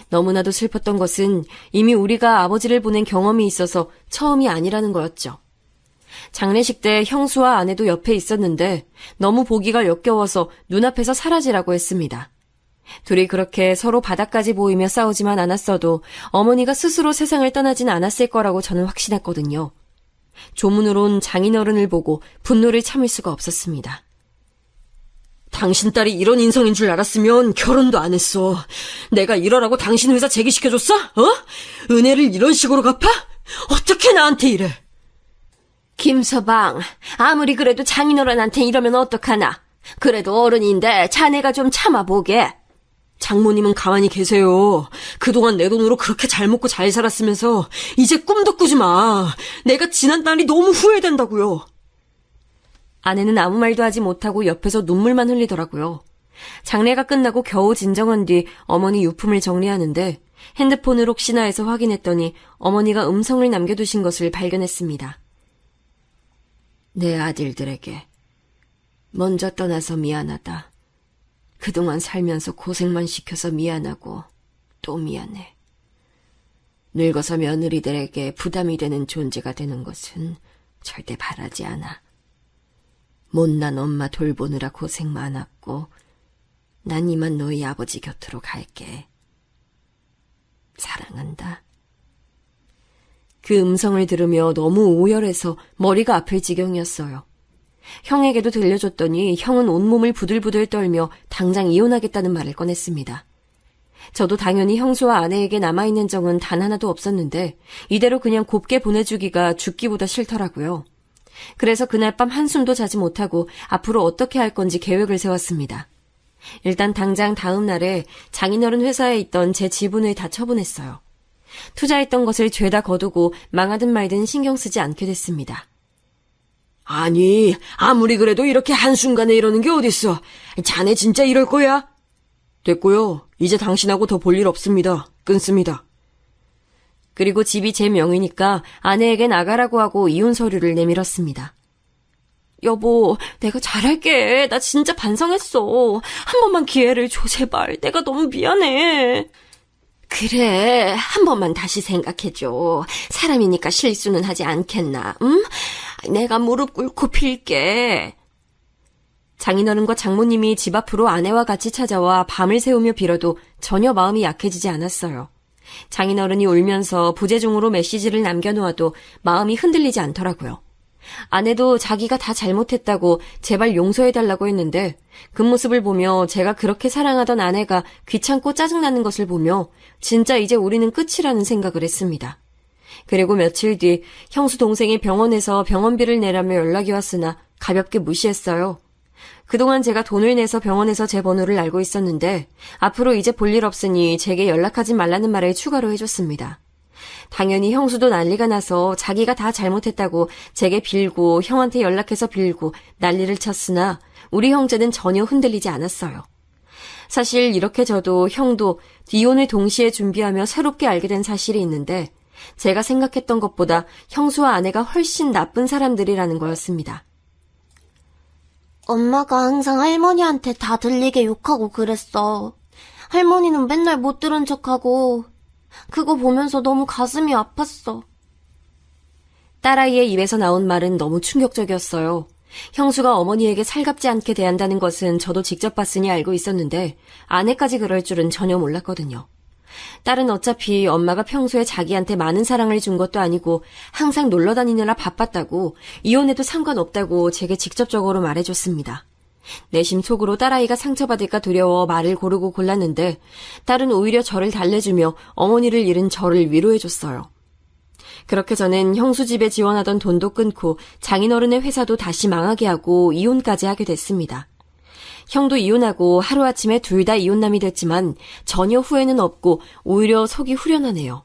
너무나도 슬펐던 것은 이미 우리가 아버지를 보낸 경험이 있어서 처음이 아니라는 거였죠. 장례식 때 형수와 아내도 옆에 있었는데 너무 보기가 역겨워서 눈앞에서 사라지라고 했습니다. 둘이 그렇게 서로 바닥까지 보이며 싸우지만 않았어도 어머니가 스스로 세상을 떠나진 않았을 거라고 저는 확신했거든요. 조문으로 온 장인어른을 보고 분노를 참을 수가 없었습니다. 당신 딸이 이런 인성인 줄 알았으면 결혼도 안 했어. 내가 이러라고 당신 회사 재기시켜줬어? 은혜를 이런 식으로 갚아? 어떻게 나한테 이래? 김서방, 아무리 그래도 장인어른한테 이러면 어떡하나. 그래도 어른인데 자네가 좀 참아보게. 장모님은 가만히 계세요. 그동안 내 돈으로 그렇게 잘 먹고 잘 살았으면서 이제 꿈도 꾸지 마. 내가 지난 날이 너무 후회된다고요. 아내는 아무 말도 하지 못하고 옆에서 눈물만 흘리더라고요. 장례가 끝나고 겨우 진정한 뒤 어머니 유품을 정리하는데 핸드폰을 혹시나 해서 확인했더니 어머니가 음성을 남겨두신 것을 발견했습니다. 내 아들들에게 먼저 떠나서 미안하다. 그동안 살면서 고생만 시켜서 미안하고 또 미안해. 늙어서 며느리들에게 부담이 되는 존재가 되는 것은 절대 바라지 않아. 못난 엄마 돌보느라 고생 많았고 난 이만 너희 아버지 곁으로 갈게. 사랑한다. 그 음성을 들으며 너무 오열해서 머리가 아플 지경이었어요. 형에게도 들려줬더니 형은 온몸을 부들부들 떨며 당장 이혼하겠다는 말을 꺼냈습니다. 저도 당연히 형수와 아내에게 남아있는 정은 단 하나도 없었는데 이대로 그냥 곱게 보내주기가 죽기보다 싫더라고요. 그래서 그날 밤 한숨도 자지 못하고 앞으로 어떻게 할 건지 계획을 세웠습니다. 일단 당장 다음 날에 장인어른 회사에 있던 제 지분을 다 처분했어요. 투자했던 것을 죄다 거두고 망하든 말든 신경 쓰지 않게 됐습니다. 아니, 아무리 그래도 이렇게 한순간에 이러는 게 어딨어. 자네 진짜 이럴 거야? 됐고요. 이제 당신하고 더 볼 일 없습니다. 끊습니다. 그리고 집이 제 명의니까 아내에게 나가라고 하고 이혼 서류를 내밀었습니다. 여보, 내가 잘할게. 나 진짜 반성했어. 한 번만 기회를 줘, 제발. 내가 너무 미안해. 그래, 한 번만 다시 생각해줘. 사람이니까 실수는 하지 않겠나, 응? 내가 무릎 꿇고 빌게. 장인어른과 장모님이 집 앞으로 아내와 같이 찾아와 밤을 새우며 빌어도 전혀 마음이 약해지지 않았어요. 장인어른이 울면서 부재중으로 메시지를 남겨놓아도 마음이 흔들리지 않더라고요. 아내도 자기가 다 잘못했다고 제발 용서해달라고 했는데 그 모습을 보며 제가 그렇게 사랑하던 아내가 귀찮고 짜증나는 것을 보며 진짜 이제 우리는 끝이라는 생각을 했습니다. 그리고 며칠 뒤 형수 동생이 병원에서 병원비를 내라며 연락이 왔으나 가볍게 무시했어요. 그동안 제가 돈을 내서 병원에서 제 번호를 알고 있었는데 앞으로 이제 볼 일 없으니 제게 연락하지 말라는 말을 추가로 해줬습니다. 당연히 형수도 난리가 나서 자기가 다 잘못했다고 제게 빌고 형한테 연락해서 빌고 난리를 쳤으나 우리 형제는 전혀 흔들리지 않았어요. 사실 이렇게 저도 형도 이혼을 동시에 준비하며 새롭게 알게 된 사실이 있는데 제가 생각했던 것보다 형수와 아내가 훨씬 나쁜 사람들이라는 거였습니다. 엄마가 항상 할머니한테 다 들리게 욕하고 그랬어. 할머니는 맨날 못 들은 척하고 그거 보면서 너무 가슴이 아팠어. 딸아이의 입에서 나온 말은 너무 충격적이었어요. 형수가 어머니에게 살갑지 않게 대한다는 것은 저도 직접 봤으니 알고 있었는데 아내까지 그럴 줄은 전혀 몰랐거든요. 딸은 어차피 엄마가 평소에 자기한테 많은 사랑을 준 것도 아니고 항상 놀러 다니느라 바빴다고 이혼해도 상관없다고 제게 직접적으로 말해줬습니다. 내심 속으로 딸아이가 상처받을까 두려워 말을 고르고 골랐는데 딸은 오히려 저를 달래주며 어머니를 잃은 저를 위로해줬어요. 그렇게 저는 형수 집에 지원하던 돈도 끊고 장인어른의 회사도 다시 망하게 하고 이혼까지 하게 됐습니다. 형도 이혼하고 하루아침에 둘 다 이혼남이 됐지만 전혀 후회는 없고 오히려 속이 후련하네요.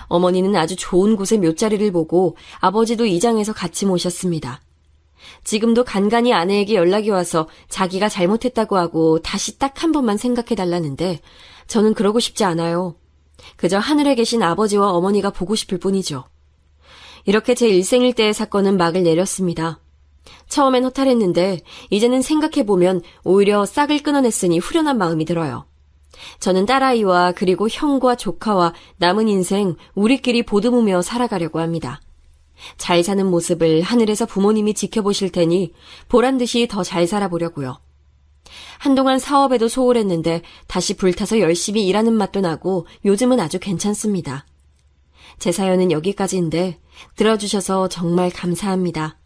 어머니는 아주 좋은 곳에 묘자리를 보고 아버지도 이장해서 같이 모셨습니다. 지금도 간간히 아내에게 연락이 와서 자기가 잘못했다고 하고 다시 딱 한 번만 생각해달라는데 저는 그러고 싶지 않아요. 그저 하늘에 계신 아버지와 어머니가 보고 싶을 뿐이죠. 이렇게 제 일생일대의 사건은 막을 내렸습니다. 처음엔 허탈했는데 이제는 생각해보면 오히려 싹을 끊어냈으니 후련한 마음이 들어요. 저는 딸아이와 그리고 형과 조카와 남은 인생 우리끼리 보듬으며 살아가려고 합니다. 잘 사는 모습을 하늘에서 부모님이 지켜보실 테니 보란듯이 더 잘 살아보려고요. 한동안 사업에도 소홀했는데 다시 불타서 열심히 일하는 맛도 나고 요즘은 아주 괜찮습니다. 제 사연은 여기까지인데 들어주셔서 정말 감사합니다.